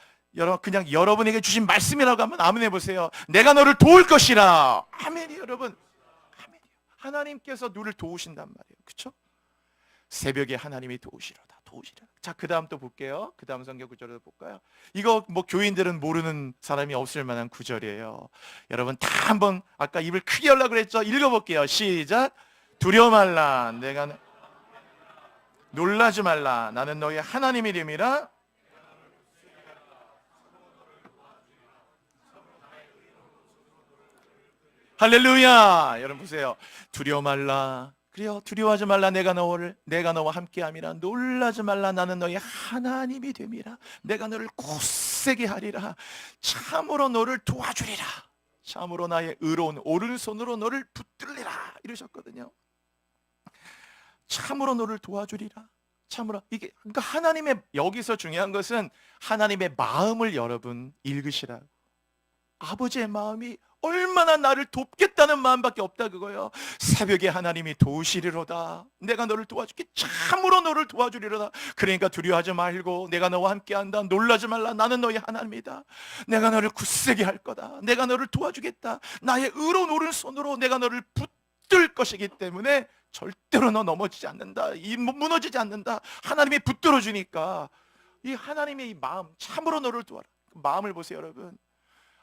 그냥 여러분에게 주신 말씀이라고 한번 아멘 해보세요. 내가 너를 도울 것이라. 아멘이 여러분. 아멘이요. 하나님께서 너를 도우신단 말이에요. 그렇죠? 새벽에 하나님이 도우시리로다. 자, 그 다음 또 볼게요. 그 다음 성경 구절을 볼까요? 이거 뭐 교인들은 모르는 사람이 없을 만한 구절이에요. 여러분 다 한번 아까 입을 크게 열라고 그랬죠? 읽어볼게요. 시작. 두려워 말라. 놀라지 말라. 나는 너의 하나님이 됨이라. 할렐루야. 여러분 보세요. 두려워 말라. 그래요. 두려워하지 말라. 내가 너와 함께함이라. 놀라지 말라. 나는 너의 하나님이 됨이라. 내가 너를 굳세게 하리라. 참으로 너를 도와주리라. 참으로 나의 의로운 오른손으로 너를 붙들리라. 이러셨거든요. 참으로 너를 도와주리라. 참으로. 이게 그러니까 하나님의, 여기서 중요한 것은 하나님의 마음을 여러분 읽으시라. 아버지의 마음이 얼마나 나를 돕겠다는 마음밖에 없다 그거예요. 새벽에 하나님이 도우시리로다. 내가 너를 도와줄게. 참으로 너를 도와주리로다. 그러니까 두려워하지 말고 내가 너와 함께한다. 놀라지 말라. 나는 너의 하나님이다. 내가 너를 굳세게 할 거다. 내가 너를 도와주겠다. 나의 의로운 오른손으로 내가 너를 붙들 것이기 때문에 절대로 너 넘어지지 않는다. 무너지지 않는다. 하나님이 붙들어 주니까 이 하나님의 이 마음, 참으로 너를 도와라. 마음을 보세요, 여러분.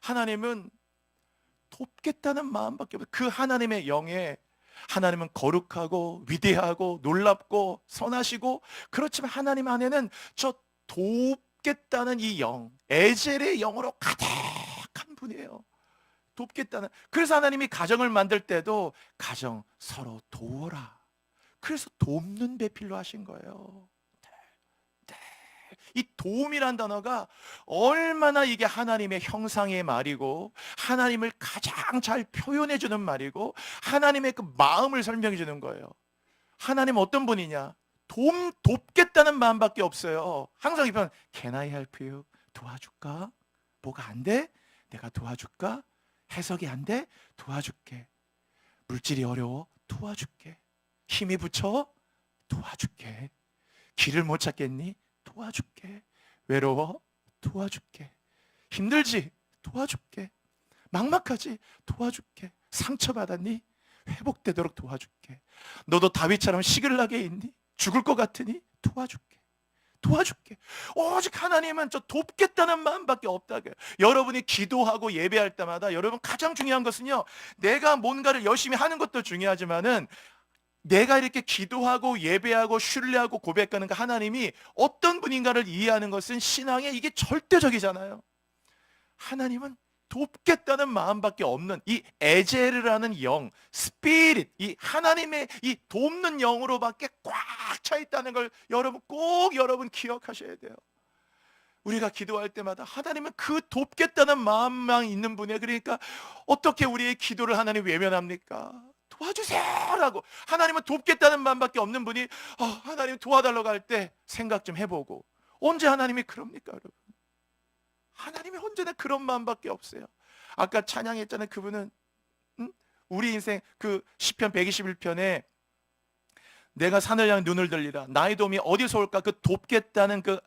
하나님은 돕겠다는 마음밖에 없어요. 그 하나님의 영에, 하나님은 거룩하고 위대하고 놀랍고 선하시고, 그렇지만 하나님 안에는 저 돕겠다는 이 영, 에젤의 영으로 가득한 분이에요. 돕겠다는. 그래서 하나님이 가정을 만들 때도 가정 서로 도워라. 그래서 돕는 배필로 하신 거예요. 이 도움이란 단어가 얼마나 이게 하나님의 형상의 말이고, 하나님을 가장 잘 표현해 주는 말이고, 하나님의 그 마음을 설명해 주는 거예요. 하나님 어떤 분이냐? 돕겠다는 마음밖에 없어요. 항상 이 표현, Can I help you? 도와줄까? 뭐가 안 돼? 내가 도와줄까? 해석이 안 돼? 도와줄게. 물질이 어려워? 도와줄게. 힘이 부쳐? 도와줄게. 길을 못 찾겠니? 도와줄게. 외로워? 도와줄게. 힘들지? 도와줄게. 막막하지? 도와줄게. 상처받았니? 회복되도록 도와줄게. 너도 다윗처럼 시글락에 있니? 죽을 것 같으니? 도와줄게. 도와줄게. 오직 하나님은 저 돕겠다는 마음밖에 없다고요. 여러분이 기도하고 예배할 때마다 여러분 가장 중요한 것은요, 내가 뭔가를 열심히 하는 것도 중요하지만은 내가 이렇게 기도하고 예배하고 신뢰하고 고백하는 그 하나님이 어떤 분인가를 이해하는 것은 신앙의 이게 절대적이잖아요. 하나님은 돕겠다는 마음밖에 없는 이 에제르라는 영, 스피릿, 이 하나님의 이 돕는 영으로밖에 꽉 차 있다는 걸 여러분 기억하셔야 돼요. 우리가 기도할 때마다 하나님은 그 돕겠다는 마음만 있는 분이에요. 그러니까 어떻게 우리의 기도를 하나님 외면합니까? 도와주세요라고. 하나님은 돕겠다는 마음밖에 없는 분이 하나님 도와달라고 할 때 생각 좀 해보고, 언제 하나님이 그럽니까, 여러분? 하나님이 언제나 그런 마음밖에 없어요. 아까 찬양했잖아요. 그분은 우리 인생 그 시편 121편에 내가 산을 향해 눈을 들리라. 나의 도움이 어디서 올까? 그 돕겠다는 그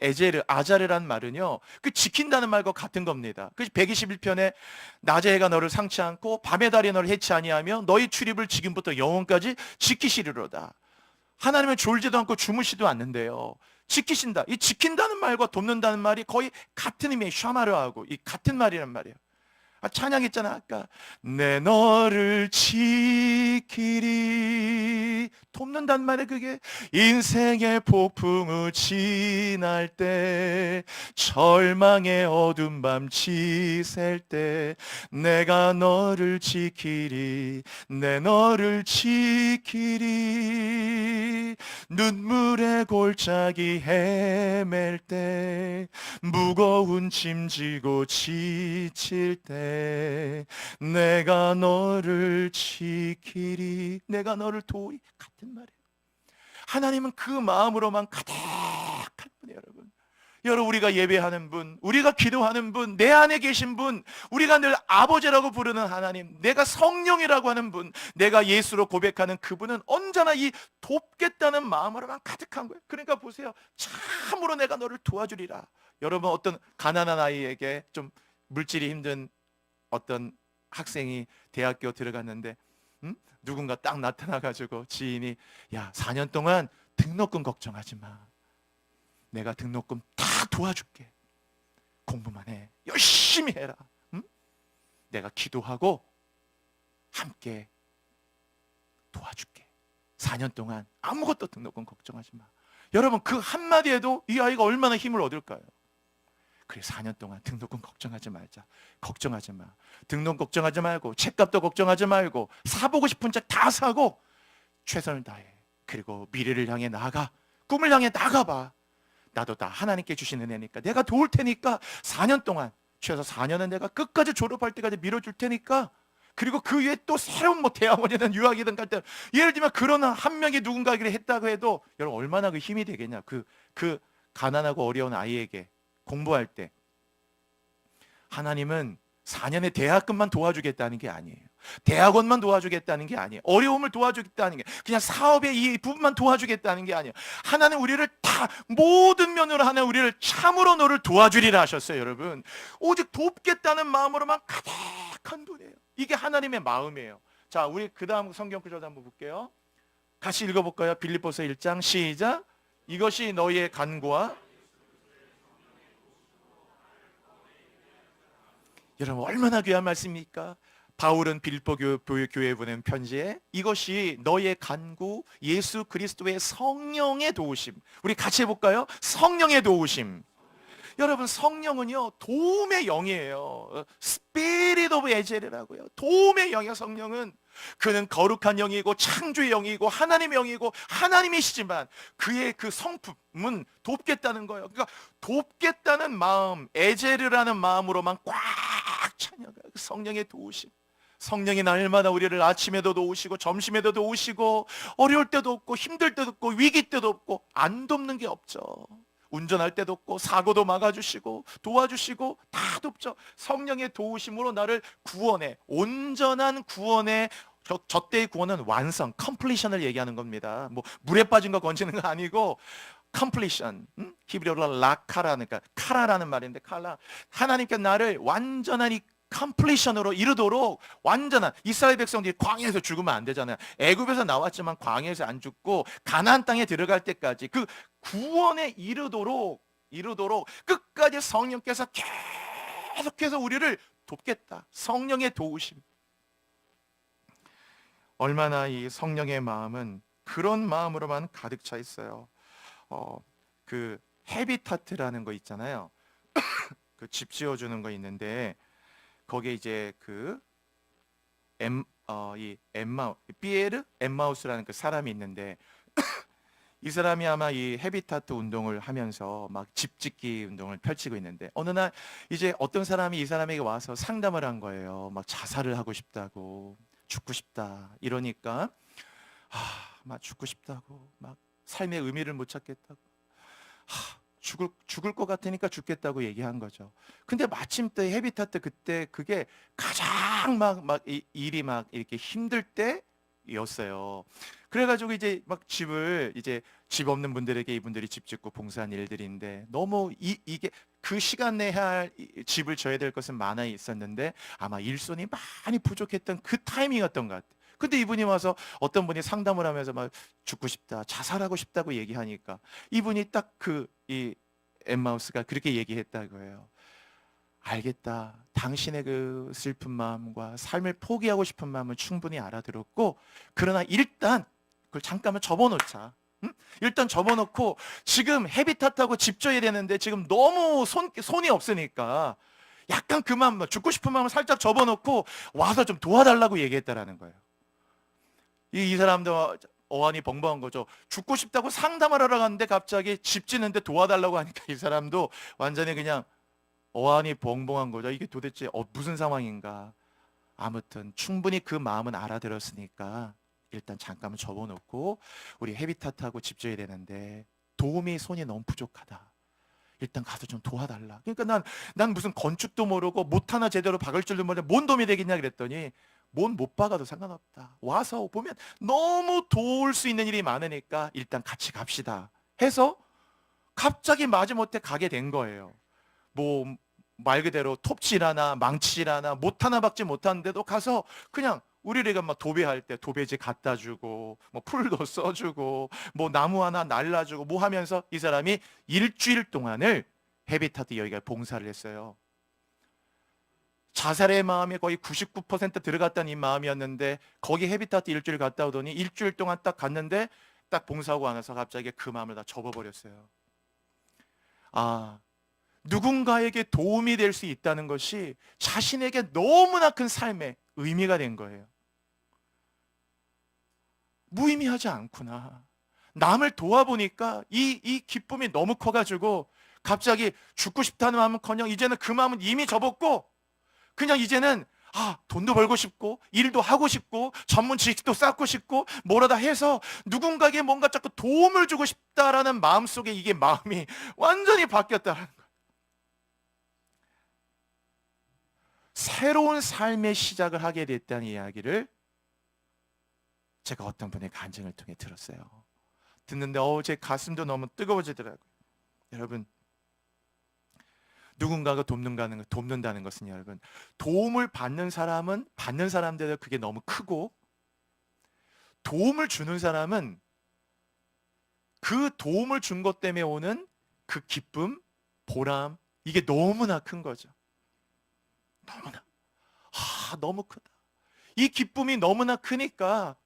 에제르, 아자르라는 말은요, 그 지킨다는 말과 같은 겁니다. 그 121편에 낮의 해가 너를 상치 않고 밤의 달이 너를 해치 아니하며 너희 출입을 지금부터 영원까지 지키시리로다. 하나님은 졸지도 않고 주무시도 않는데요, 지키신다. 이 지킨다는 말과 돕는다는 말이 거의 같은 의미의 샤마르하고 이 같은 말이란 말이에요. 찬양했잖아 아까. 내 너를 지키리. 돕는단 말이에요. 그게 인생의 폭풍우 지날 때, 절망의 어두운 밤 지샐 때, 내가 너를 지키리. 내 너를 지키리. 눈물의 골짜기 헤맬 때, 무거운 짐 지고 지칠 때, 내가 너를 지키리. 내가 너를 도우리. 같은 말이에요. 하나님은 그 마음으로만 가득한 분이에요. 여러분, 우리가 예배하는 분, 우리가 기도하는 분, 내 안에 계신 분, 우리가 늘 아버지라고 부르는 하나님, 내가 성령이라고 하는 분, 내가 예수로 고백하는 그분은 언제나 이 돕겠다는 마음으로만 가득한 거예요. 그러니까 보세요. 참으로 내가 너를 도와주리라. 여러분, 어떤 가난한 아이에게 좀 물질이 힘든 어떤 학생이 대학교 들어갔는데 누군가 딱 나타나가지고 지인이, 야, 4년 동안 등록금 걱정하지 마. 내가 등록금 다 도와줄게. 공부만 해. 열심히 해라. 내가 기도하고 함께 도와줄게. 4년 동안 아무것도 등록금 걱정하지 마. 여러분, 그 한마디에도 이 아이가 얼마나 힘을 얻을까요? 그래, 4년 동안 등록금 걱정하지 말자. 걱정하지 마. 등록 걱정하지 말고, 책값도 걱정하지 말고, 사보고 싶은 책 다 사고 최선을 다해. 그리고 미래를 향해 나가. 꿈을 향해 나가봐. 나도 다 하나님께 주신 은혜니까 내가 도울 테니까 4년 동안, 최소 4년은 내가 끝까지 졸업할 때까지 밀어줄 테니까. 그리고 그 위에 또 새로운 뭐 대학원이든 유학이든 갈 때, 예를 들면 그런 한 명이 누군가에게 했다고 해도 여러분 얼마나 그 힘이 되겠냐. 그 가난하고 어려운 아이에게 공부할 때 하나님은 4년의 대학금만 도와주겠다는 게 아니에요. 대학원만 도와주겠다는 게 아니에요. 어려움을 도와주겠다는 게, 그냥 사업의 이 부분만 도와주겠다는 게 아니에요. 하나는 우리를 다 모든 면으로 하나는 우리를 참으로 너를 도와주리라 하셨어요. 여러분, 오직 돕겠다는 마음으로만 가득한 분이에요. 이게 하나님의 마음이에요. 자, 우리 그 다음 성경 구절 한번 볼게요. 같이 읽어볼까요? 빌립보서 1장 시작. 이것이 너희의 간구와, 여러분 얼마나 귀한 말씀입니까? 바울은 빌립보 교회에 보낸 편지에 이것이 너의 간구, 예수 그리스도의 성령의 도우심. 우리 같이 해볼까요? 성령의 도우심. 여러분, 성령은요 도움의 영이에요. 스피릿 오브 에젤이라고요. 도움의 영이에요. 성령은 그는 거룩한 영이고 창조의 영이고 하나님의 영이고 하나님이시지만 그의 그 성품은 돕겠다는 거예요. 그러니까 돕겠다는 마음, 에젤이라는 마음으로만 꽉 찬여가 성령의 도우심. 성령이 날마다 우리를 아침에도 도우시고 점심에도 도우시고 어려울 때도 없고 힘들 때도 없고 위기 때도 없고 안 돕는 게 없죠. 운전할 때도 없고 사고도 막아주시고 도와주시고 다 돕죠. 성령의 도우심으로 나를 구원해, 온전한 구원의 저 때의 구원은 완성, completion을 얘기하는 겁니다. 뭐 물에 빠진 거 건지는 거 아니고 completion, 히브리어로 라카라는, 그러니까 카라라는 말인데 칼라, 하나님께 나를 완전한 이 컴플리션으로 이르도록, 완전한 이스라엘 백성들이 광야에서 죽으면 안 되잖아요. 애굽에서 나왔지만 광야에서 안 죽고 가나안 땅에 들어갈 때까지 그 구원에 이르도록 끝까지 성령께서 계속해서 우리를 돕겠다. 성령의 도우심. 얼마나 이 성령의 마음은 그런 마음으로만 가득 차 있어요. 그 헤비타트라는 거 있잖아요. 그 집 지어주는 거 있는데 거기에 이제 피에르 엠마우스라는 그 사람이 있는데 이 사람이 아마 이 헤비타트 운동을 하면서 막 집 짓기 운동을 펼치고 있는데 어느 날 이제 어떤 사람이 이 사람에게 와서 상담을 한 거예요. 막 자살을 하고 싶다고, 죽고 싶다 이러니까 막 죽고 싶다고, 막 삶의 의미를 못 찾겠다고, 죽을 것 같으니까 죽겠다고 얘기한 거죠. 근데 마침 또 헤비타트 그때 그게 가장 일이 막 이렇게 힘들 때였어요. 그래가지고 이제 막 집을, 이제 집 없는 분들에게 이분들이 집 짓고 봉사한 일들인데 너무 이게 그 시간 내에 할 집을 져야 될 것은 많아 있었는데 아마 일손이 많이 부족했던 그 타이밍이었던 것 같아요. 근데 이분이 와서 어떤 분이 상담을 하면서 막 죽고 싶다, 자살하고 싶다고 얘기하니까 이분이 딱 이 엠마우스가 그렇게 얘기했다고요. 알겠다. 당신의 그 슬픈 마음과 삶을 포기하고 싶은 마음은 충분히 알아들었고, 그러나 일단 그걸 잠깐만 접어놓자. 응? 일단 접어놓고 지금 헤비타트하고 집 져야 되는데 지금 너무 손이 없으니까 약간 그 마음, 죽고 싶은 마음을 살짝 접어놓고 와서 좀 도와달라고 얘기했다라는 거예요. 이 사람도 어안이 벙벙한 거죠. 죽고 싶다고 상담을 하러 갔는데 갑자기 집 짓는데 도와달라고 하니까 이 사람도 완전히 그냥 어안이 벙벙한 거죠. 이게 도대체 무슨 상황인가. 아무튼 충분히 그 마음은 알아들었으니까 일단 잠깐만 접어놓고 우리 헤비타트하고 집 져야 되는데 도움이 손이 너무 부족하다. 일단 가서 좀 도와달라. 그러니까 난 무슨 건축도 모르고 못 하나 제대로 박을 줄도 모르는데 뭔 도움이 되겠냐 그랬더니 뭔 못 박아도 상관없다. 와서 보면 너무 도울 수 있는 일이 많으니까 일단 같이 갑시다 해서 갑자기 마지못해 가게 된 거예요. 뭐 말 그대로 톱질하나 망치질하나 못 하나 박지 못하는데도 가서 그냥 우리가 막 도배할 때 도배지 갖다 주고 뭐 풀도 써주고 뭐 나무 하나 날라주고 뭐 하면서 이 사람이 일주일 동안을 헤비타트 여기가 봉사를 했어요. 자살의 마음이 거의 99% 들어갔다는 이 마음이었는데 거기 헤비타트 일주일 갔다 오더니 일주일 동안 딱 갔는데 딱 봉사하고 나서 갑자기 그 마음을 다 접어버렸어요. 누군가에게 도움이 될 수 있다는 것이 자신에게 너무나 큰 삶의 의미가 된 거예요. 무의미하지 않구나. 남을 도와보니까 이 기쁨이 너무 커가지고 갑자기 죽고 싶다는 마음은커녕 이제는 그 마음은 이미 접었고 그냥 이제는 돈도 벌고 싶고 일도 하고 싶고 전문 지식도 쌓고 싶고 뭐라다 해서 누군가에게 뭔가 자꾸 도움을 주고 싶다라는 마음속에 이게 마음이 완전히 바뀌었다는 거예요. 새로운 삶의 시작을 하게 됐다는 이야기를 제가 어떤 분의 간증을 통해 들었어요. 듣는데 제 가슴도 너무 뜨거워지더라고요. 여러분, 누군가가 돕는다는 것은 여러분, 도움을 받는 사람은 받는 사람들도 그게 너무 크고, 도움을 주는 사람은 그 도움을 준 것 때문에 오는 그 기쁨, 보람, 이게 너무나 큰 거죠. 너무나 너무 크다. 이 기쁨이 너무나 크니까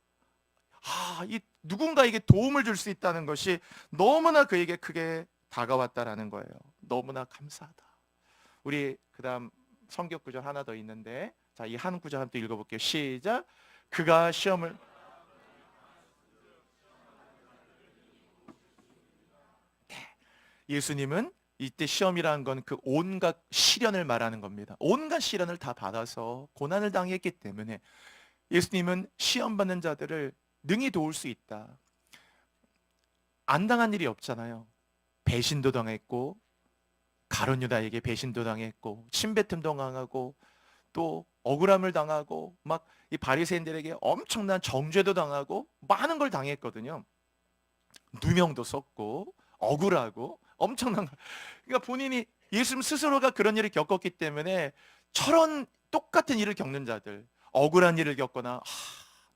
이 누군가에게 도움을 줄 수 있다는 것이 너무나 그에게 크게 다가왔다라는 거예요. 너무나 감사하다. 우리 그다음 성경 구절 하나 더 있는데, 자, 이 한 구절 함께 읽어볼게요. 시작. 그가 시험을 예수님은 이때 시험이라는 건 그 온갖 시련을 말하는 겁니다. 온갖 시련을 다 받아서 고난을 당했기 때문에 예수님은 시험 받는 자들을 능히 도울 수 있다. 안 당한 일이 없잖아요. 배신도 당했고, 가룟 유다에게 배신도 당했고, 침뱉음도 당하고, 또 억울함을 당하고, 막 이 바리새인들에게 엄청난 정죄도 당하고, 많은 걸 당했거든요. 누명도 썼고, 억울하고, 엄청난 걸. 그러니까 본인이, 예수님 스스로가 그런 일을 겪었기 때문에 저런 똑같은 일을 겪는 자들, 억울한 일을 겪거나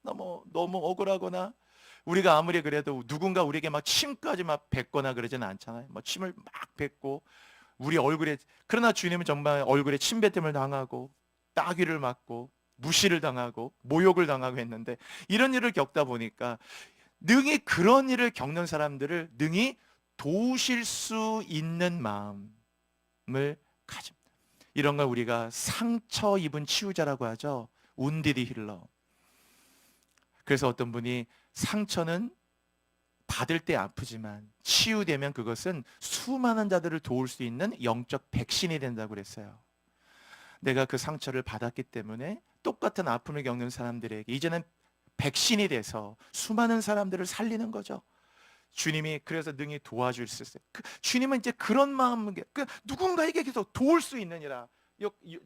너무 억울하거나, 우리가 아무리 그래도 누군가 우리에게 막 침까지 막 뱉거나 그러지는 않잖아요. 막 침을 막 뱉고 우리 얼굴에, 그러나 주님은 정말 얼굴에 침뱉음을 당하고 따귀를 맞고 무시를 당하고 모욕을 당하고 했는데, 이런 일을 겪다 보니까 능히 그런 일을 겪는 사람들을 능히 도우실 수 있는 마음을 가집니다. 이런 걸 우리가 상처 입은 치유자라고 하죠. 운디디 힐러. 그래서 어떤 분이 상처는 받을 때 아프지만 치유되면 그것은 수많은 자들을 도울 수 있는 영적 백신이 된다고 그랬어요. 내가 그 상처를 받았기 때문에 똑같은 아픔을 겪는 사람들에게 이제는 백신이 돼서 수많은 사람들을 살리는 거죠. 주님이 그래서 능히 도와줄 수 있어요. 주님은 이제 그런 마음, 누군가에게 계속 도울 수 있느니라.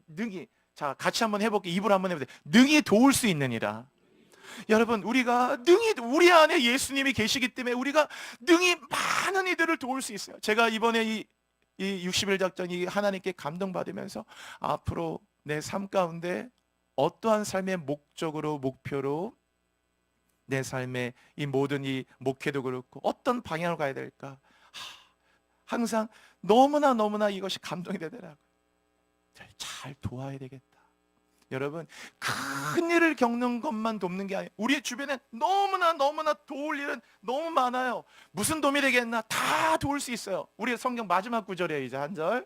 능히, 자, 같이 한번 해볼게요. 입으로 한번 해보세요. 능히 도울 수 있느니라. 여러분, 우리가 능히, 우리 안에 예수님이 계시기 때문에 우리가 능히 많은 이들을 도울 수 있어요. 제가 이번에 이 60일 작전이 하나님께 감동받으면서 앞으로 내 삶 가운데 어떠한 삶의 목적으로, 목표로 내 삶의 이 모든 이 목회도 그렇고 어떤 방향으로 가야 될까, 항상 너무나 이것이 감동이 되더라고요. 잘 도와야 되겠다. 여러분, 큰 일을 겪는 것만 돕는 게 아니에요. 우리 주변에 너무나 도울 일은 너무 많아요. 무슨 도움이 되겠나? 다 도울 수 있어요. 우리 성경 마지막 구절이에요. 이제 한 절.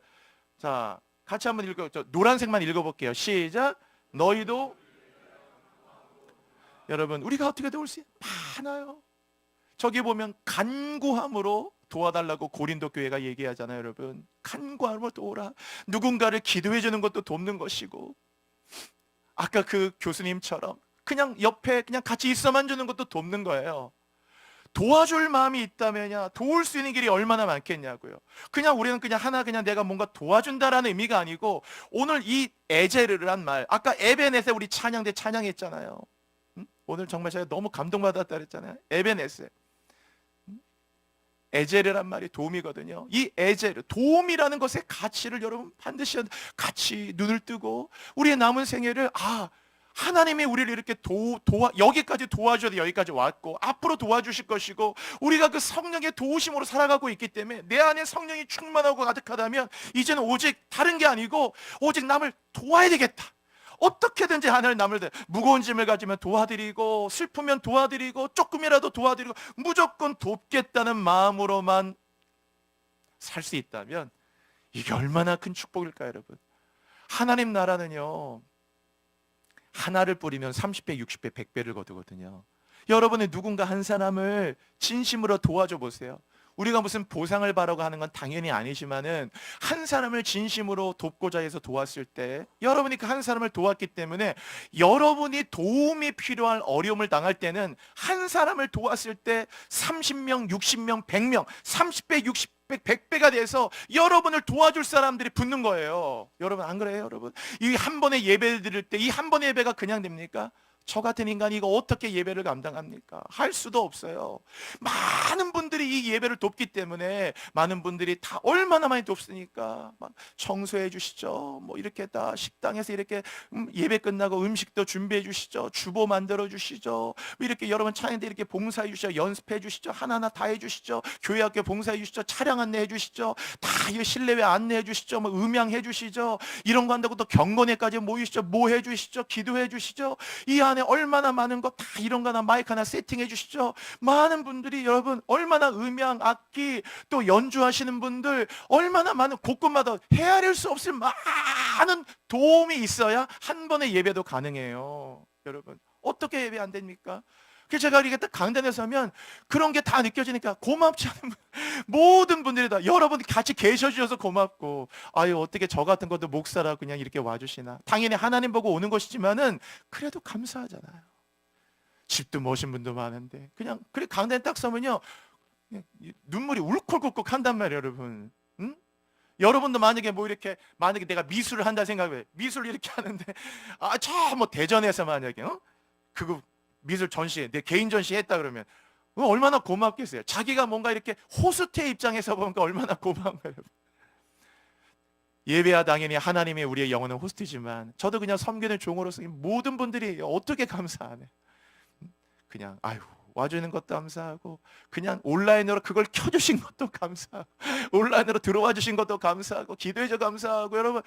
자, 같이 한번 읽어요. 노란색만 읽어볼게요. 시작. 너희도. 여러분, 우리가 어떻게 도울 수 있어요? 많아요. 저기 보면 간구함으로 도와달라고 고린도 교회가 얘기하잖아요. 여러분, 간구함으로 도우라. 누군가를 기도해 주는 것도 돕는 것이고, 아까 그 교수님처럼 그냥 옆에 그냥 같이 있어만 주는 것도 돕는 거예요. 도와줄 마음이 있다면야 도울 수 있는 길이 얼마나 많겠냐고요. 우리는 그냥 내가 뭔가 도와준다라는 의미가 아니고, 오늘 이 에제르란 말, 아까 에베넷에 우리 찬양대 찬양했잖아요. 오늘 정말 제가 너무 감동받았다 그랬잖아요. 에베넷에 에제르란 말이 도움이거든요. 이 에제르, 도움이라는 것의 가치를 여러분 반드시 같이 눈을 뜨고, 우리의 남은 생애를 하나님이 우리를 이렇게 여기까지 도와줘도 여기까지 왔고 앞으로 도와주실 것이고, 우리가 그 성령의 도우심으로 살아가고 있기 때문에 내 안에 성령이 충만하고 가득하다면 이제는 오직 다른 게 아니고 오직 남을 도와야 되겠다. 어떻게든지 하나님 남을 무거운 짐을 가지면 도와드리고, 슬프면 도와드리고, 조금이라도 도와드리고, 무조건 돕겠다는 마음으로만 살 수 있다면 이게 얼마나 큰 축복일까요, 여러분? 하나님 나라는요, 하나를 뿌리면 30배, 60배, 100배를 거두거든요. 여러분의 누군가 한 사람을 진심으로 도와줘 보세요. 우리가 무슨 보상을 바라고 하는 건 당연히 아니지만은, 한 사람을 진심으로 돕고자 해서 도왔을 때, 여러분이 그 한 사람을 도왔기 때문에 여러분이 도움이 필요한 어려움을 당할 때는 한 사람을 도왔을 때 30명, 60명, 100명, 30배, 60 100배가 돼서 여러분을 도와줄 사람들이 붙는 거예요. 여러분 안 그래요? 여러분 이 한 번의 예배 드릴 때 이 한 번의 예배가 그냥 됩니까? 저 같은 인간이 이거 어떻게 예배를 감당합니까? 할 수도 없어요. 많은 분들이 이 예배를 돕기 때문에 많은 분들이 다 얼마나 많이 돕습니까? 막 청소해 주시죠. 뭐 이렇게 다 식당에서 이렇게 예배 끝나고 음식도 준비해 주시죠. 주보 만들어 주시죠. 이렇게 여러분 찬양대 이렇게 봉사해 주시죠. 연습해 주시죠. 하나하나 다 해 주시죠. 교회 학교 봉사해 주시죠. 차량 안내해 주시죠. 다 이 실내외 안내해 주시죠. 뭐 음향해 주시죠. 이런 거 한다고 또 경건회까지 모이시죠. 뭐 해 주시죠. 기도해 주시죠. 이 안에 얼마나 많은 거 다 이런 거나 마이크 하나 세팅해 주시죠. 많은 분들이 여러분 얼마나 음향, 악기 또 연주하시는 분들 얼마나 많은 곳곳마다 헤아릴 수 없을 많은 도움이 있어야 한 번의 예배도 가능해요. 여러분 어떻게 예배 안 됩니까? 그래서 제가 이렇게 딱 강단에 서면 그런 게 다 느껴지니까 고맙지 않은 모든 분들이 다 여러분 같이 계셔주셔서 고맙고 아유 어떻게 저 같은 것도 목사라 그냥 이렇게 와주시나. 당연히 하나님 보고 오는 것이지만은 그래도 감사하잖아요. 집도 모신 분도 많은데 그냥 그래 강단에 딱 서면요 눈물이 울컥울컥 한단 말이에요. 여러분 응? 여러분도 만약에 뭐 이렇게 만약에 내가 미술을 한다 생각해 미술 이렇게 하는데 아 저 뭐 대전에서 만약에 그거 미술 전시회 내 개인 전시 했다 그러면 얼마나 고맙겠어요. 자기가 뭔가 이렇게 호스트의 입장에서 보니까 얼마나 고마운 거예요. 예배야 당연히 하나님의 우리의 영혼은 호스트지만 저도 그냥 섬기는 종으로서 모든 분들이 어떻게 감사하네. 그냥 아유 와주는 것도 감사하고 그냥 온라인으로 그걸 켜주신 것도 감사하고 온라인으로 들어와 주신 것도 감사하고 기도해줘 감사하고 여러분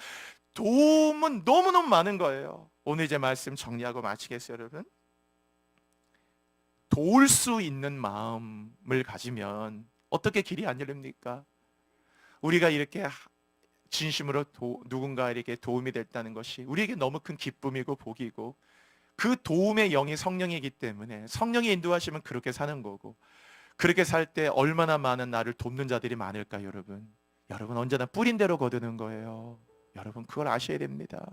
도움은 너무너무 많은 거예요. 오늘 이제 말씀 정리하고 마치겠어요. 여러분 도울 수 있는 마음을 가지면 어떻게 길이 안 열립니까? 우리가 이렇게 진심으로 누군가 이렇게 도움이 됐다는 것이 우리에게 너무 큰 기쁨이고 복이고 그 도움의 영이 성령이기 때문에 성령이 인도하시면 그렇게 사는 거고 그렇게 살 때 얼마나 많은 나를 돕는 자들이 많을까 여러분. 여러분 언제나 뿌린 대로 거두는 거예요. 여러분 그걸 아셔야 됩니다.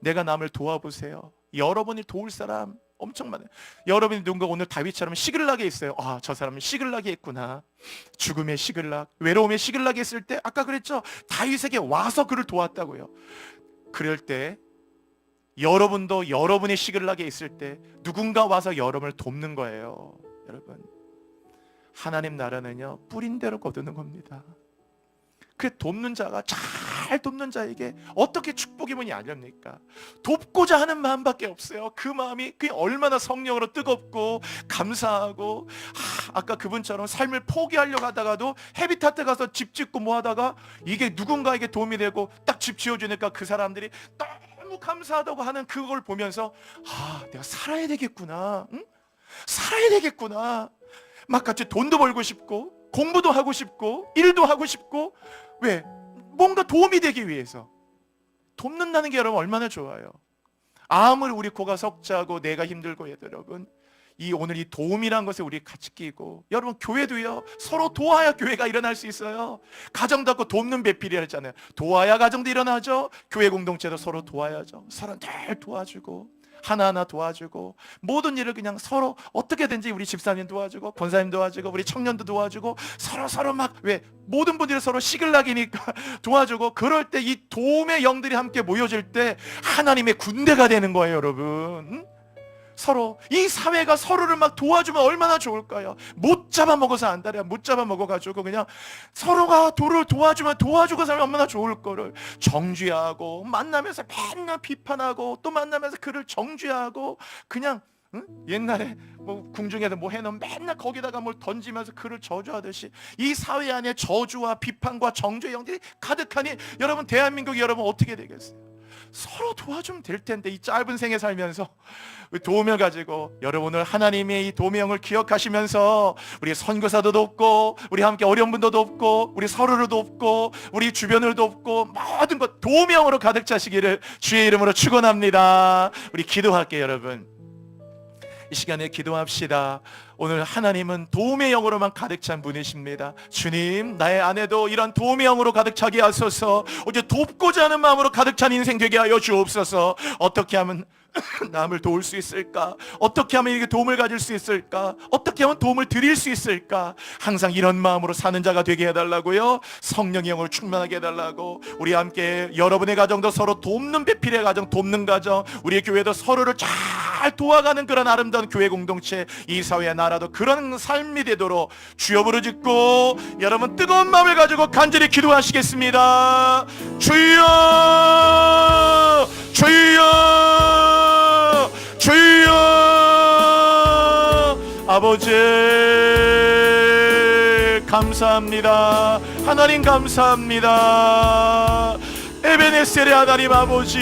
내가 남을 도와보세요. 여러분이 도울 사람 엄청 많아요. 여러분이 누군가 오늘 다윗처럼 시글락에 있어요. 아, 저 사람은 시글락에 있구나. 죽음의 시글락, 외로움의 시글락에 있을 때 아까 그랬죠. 다윗에게 와서 그를 도왔다고요. 그럴 때 여러분도 여러분의 시글락에 있을 때 누군가 와서 여러분을 돕는 거예요. 여러분 하나님 나라는요 뿌린 대로 거두는 겁니다. 그 돕는 자가 잘 돕는 자에게 어떻게 축복의 문이 열립니까? 돕고자 하는 마음밖에 없어요. 그 마음이 그게 얼마나 성령으로 뜨겁고 감사하고 아까 그분처럼 삶을 포기하려고 하다가도 헤비타트 가서 집 짓고 뭐 하다가 이게 누군가에게 도움이 되고 딱 집 지어주니까 그 사람들이 너무 감사하다고 하는 그걸 보면서 내가 살아야 되겠구나. 응? 살아야 되겠구나. 막 같이 돈도 벌고 싶고 공부도 하고 싶고 일도 하고 싶고 왜? 뭔가 도움이 되기 위해서 돕는다는 게 여러분 얼마나 좋아요. 아무리 우리 코가 석자고 내가 힘들고 해도 여러분 오늘 이 도움이란 것에 우리 같이 끼고 여러분 교회도요 서로 도와야 교회가 일어날 수 있어요. 가정도 없고 돕는 배필이라 했잖아요. 도와야 가정도 일어나죠. 교회 공동체도 서로 도와야죠. 서로 늘 도와주고 하나하나 도와주고 모든 일을 그냥 서로 어떻게든지 우리 집사님 도와주고 권사님 도와주고 우리 청년도 도와주고 서로 막 왜 모든 분들이 서로 시글락이니까 도와주고 그럴 때 이 도움의 영들이 함께 모여질 때 하나님의 군대가 되는 거예요. 여러분 서로 이 사회가 서로를 막 도와주면 얼마나 좋을까요? 못 잡아먹어서 안달이야. 못 잡아먹어가지고 그냥 서로가 도와주면 도와주고 살면 얼마나 좋을 거를 정죄하고 만나면서 맨날 비판하고 또 만나면서 그를 정죄하고 그냥 옛날에 뭐 궁중에서 뭐 해놓으면 맨날 거기다가 뭘 던지면서 그를 저주하듯이 이 사회 안에 저주와 비판과 정죄의 영들이 가득하니 여러분 대한민국이 여러분 어떻게 되겠어요? 서로 도와주면 될 텐데 이 짧은 생에 살면서 도움을 가지고 여러분을 하나님의 이 도움의 영을 기억하시면서 우리 선교사도 돕고 우리 함께 어려운 분도 돕고 우리 서로를 돕고 우리 주변을 돕고 모든 것 도움의 영으로 가득 차시기를 주의 이름으로 축원합니다. 우리 기도할게요. 여러분 이 시간에 기도합시다. 오늘 하나님은 도움의 영으로만 가득 찬 분이십니다. 주님, 나의 아내도 이런 도움의 영으로 가득 차게 하소서. 이제 돕고자 하는 마음으로 가득 찬 인생 되게 하여 주옵소서. 어떻게 하면 남을 도울 수 있을까? 어떻게 하면 이게 도움을 가질 수 있을까? 어떻게 하면 도움을 드릴 수 있을까? 항상 이런 마음으로 사는 자가 되게 해달라고요. 성령의 영을 충만하게 해달라고. 우리 함께 여러분의 가정도 서로 돕는 배필의 가정, 돕는 가정, 우리의 교회도 서로를 잘 도와가는 그런 아름다운 교회 공동체, 이 사회의 나라도 그런 삶이 되도록 주여 부르짖고 여러분 뜨거운 마음을 가지고 간절히 기도하시겠습니다. 주여, 주여, 주여. 아버지 감사합니다. 하나님 감사합니다. 에베네셀의 하나님 아버지,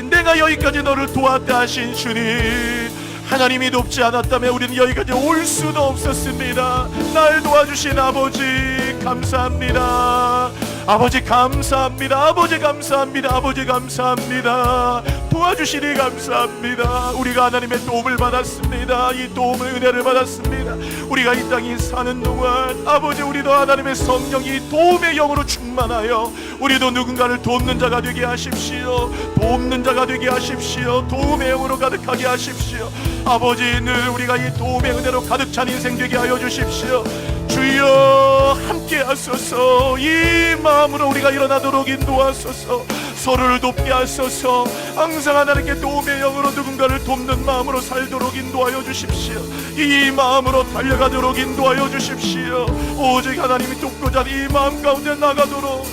내가 여기까지 너를 도왔다 하신 주님, 하나님이 돕지 않았다면 우리는 여기까지 올 수도 없었습니다. 날 도와주신 아버지 감사합니다. 아버지 감사합니다. 아버지 감사합니다. 아버지 감사합니다. 도와주시니 감사합니다. 우리가 하나님의 도움을 받았습니다. 이 도움의 은혜를 받았습니다. 우리가 이 땅에 사는 동안 아버지, 우리도 하나님의 성령이 도움의 영으로 충만하여 우리도 누군가를 돕는 자가 되게 하십시오. 돕는 자가 되게 하십시오. 도움의 영으로 가득하게 하십시오. 아버지, 늘 우리가 이 도움의 은혜로 가득 찬 인생 되게 하여 주십시오. 주여 함께 하소서. 이 마음으로 우리가 일어나도록 인도하소서. 서로를 돕게 하소서. 항상 하나님께 도움의 영으로 누군가를 돕는 마음으로 살도록 인도하여 주십시오. 이 마음으로 달려가도록 인도하여 주십시오. 오직 하나님이 돕고자 하는 이 마음 가운데 나가도록,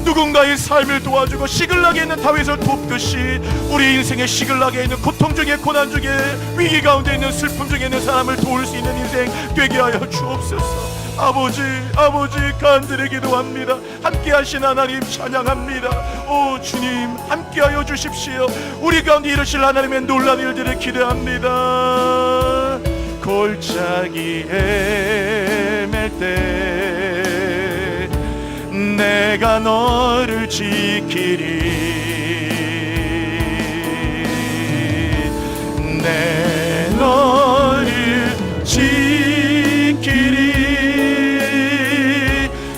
누군가의 삶을 도와주고 시글락에 있는 다윗을 돕듯이 우리 인생의 시글락에 있는 고통 중에, 고난 중에, 위기 가운데 있는 슬픔 중에 있는 사람을 도울 수 있는 인생 되게 하여 주옵소서. 아버지, 아버지 간절히 기도합니다. 함께하신 하나님 찬양합니다. 오 주님, 함께하여 주십시오. 우리 가운데 이루실 하나님의 놀라운 일들을 기대합니다. 골짜기 헤맬 때 내가 너를 지키리. 내 너를 지키리.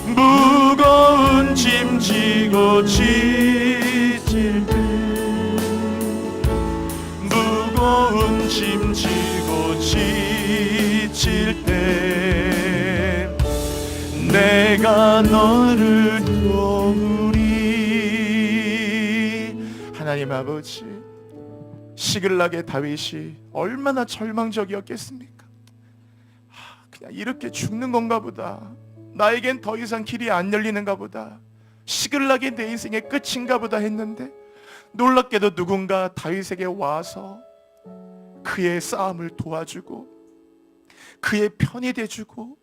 무거운 짐 지고 지칠 때, 무거운 짐 지고 지칠 때 내가 너를 도우리. 하나님 아버지, 시글락의 다윗이 얼마나 절망적이었겠습니까? 그냥 이렇게 죽는 건가 보다, 나에겐 더 이상 길이 안 열리는가 보다, 시글락이 내 인생의 끝인가 보다 했는데, 놀랍게도 누군가 다윗에게 와서 그의 싸움을 도와주고 그의 편이 돼주고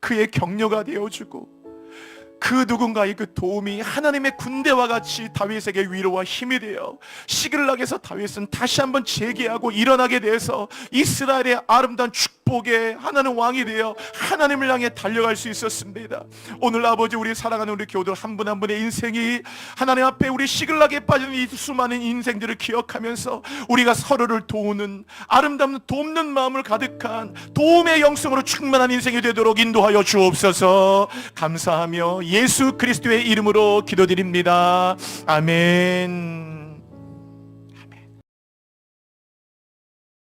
그의 격려가 되어주고, 그 누군가의 그 도움이 하나님의 군대와 같이 다윗에게 위로와 힘이 되어 시글락에서 다윗은 다시 한번 재기하고 일어나게 돼서 이스라엘의 아름다운 축복의 하나는 왕이 되어 하나님을 향해 달려갈 수 있었습니다. 오늘 아버지, 우리 사랑하는 우리 교우들 한 분 한 분의 인생이 하나님 앞에 우리 시글락에 빠진 이 수많은 인생들을 기억하면서 우리가 서로를 도우는 아름다운 돕는 마음을 가득한 도움의 영성으로 충만한 인생이 되도록 인도하여 주옵소서. 감사하며 예수 그리스도의 이름으로 기도드립니다. 아멘.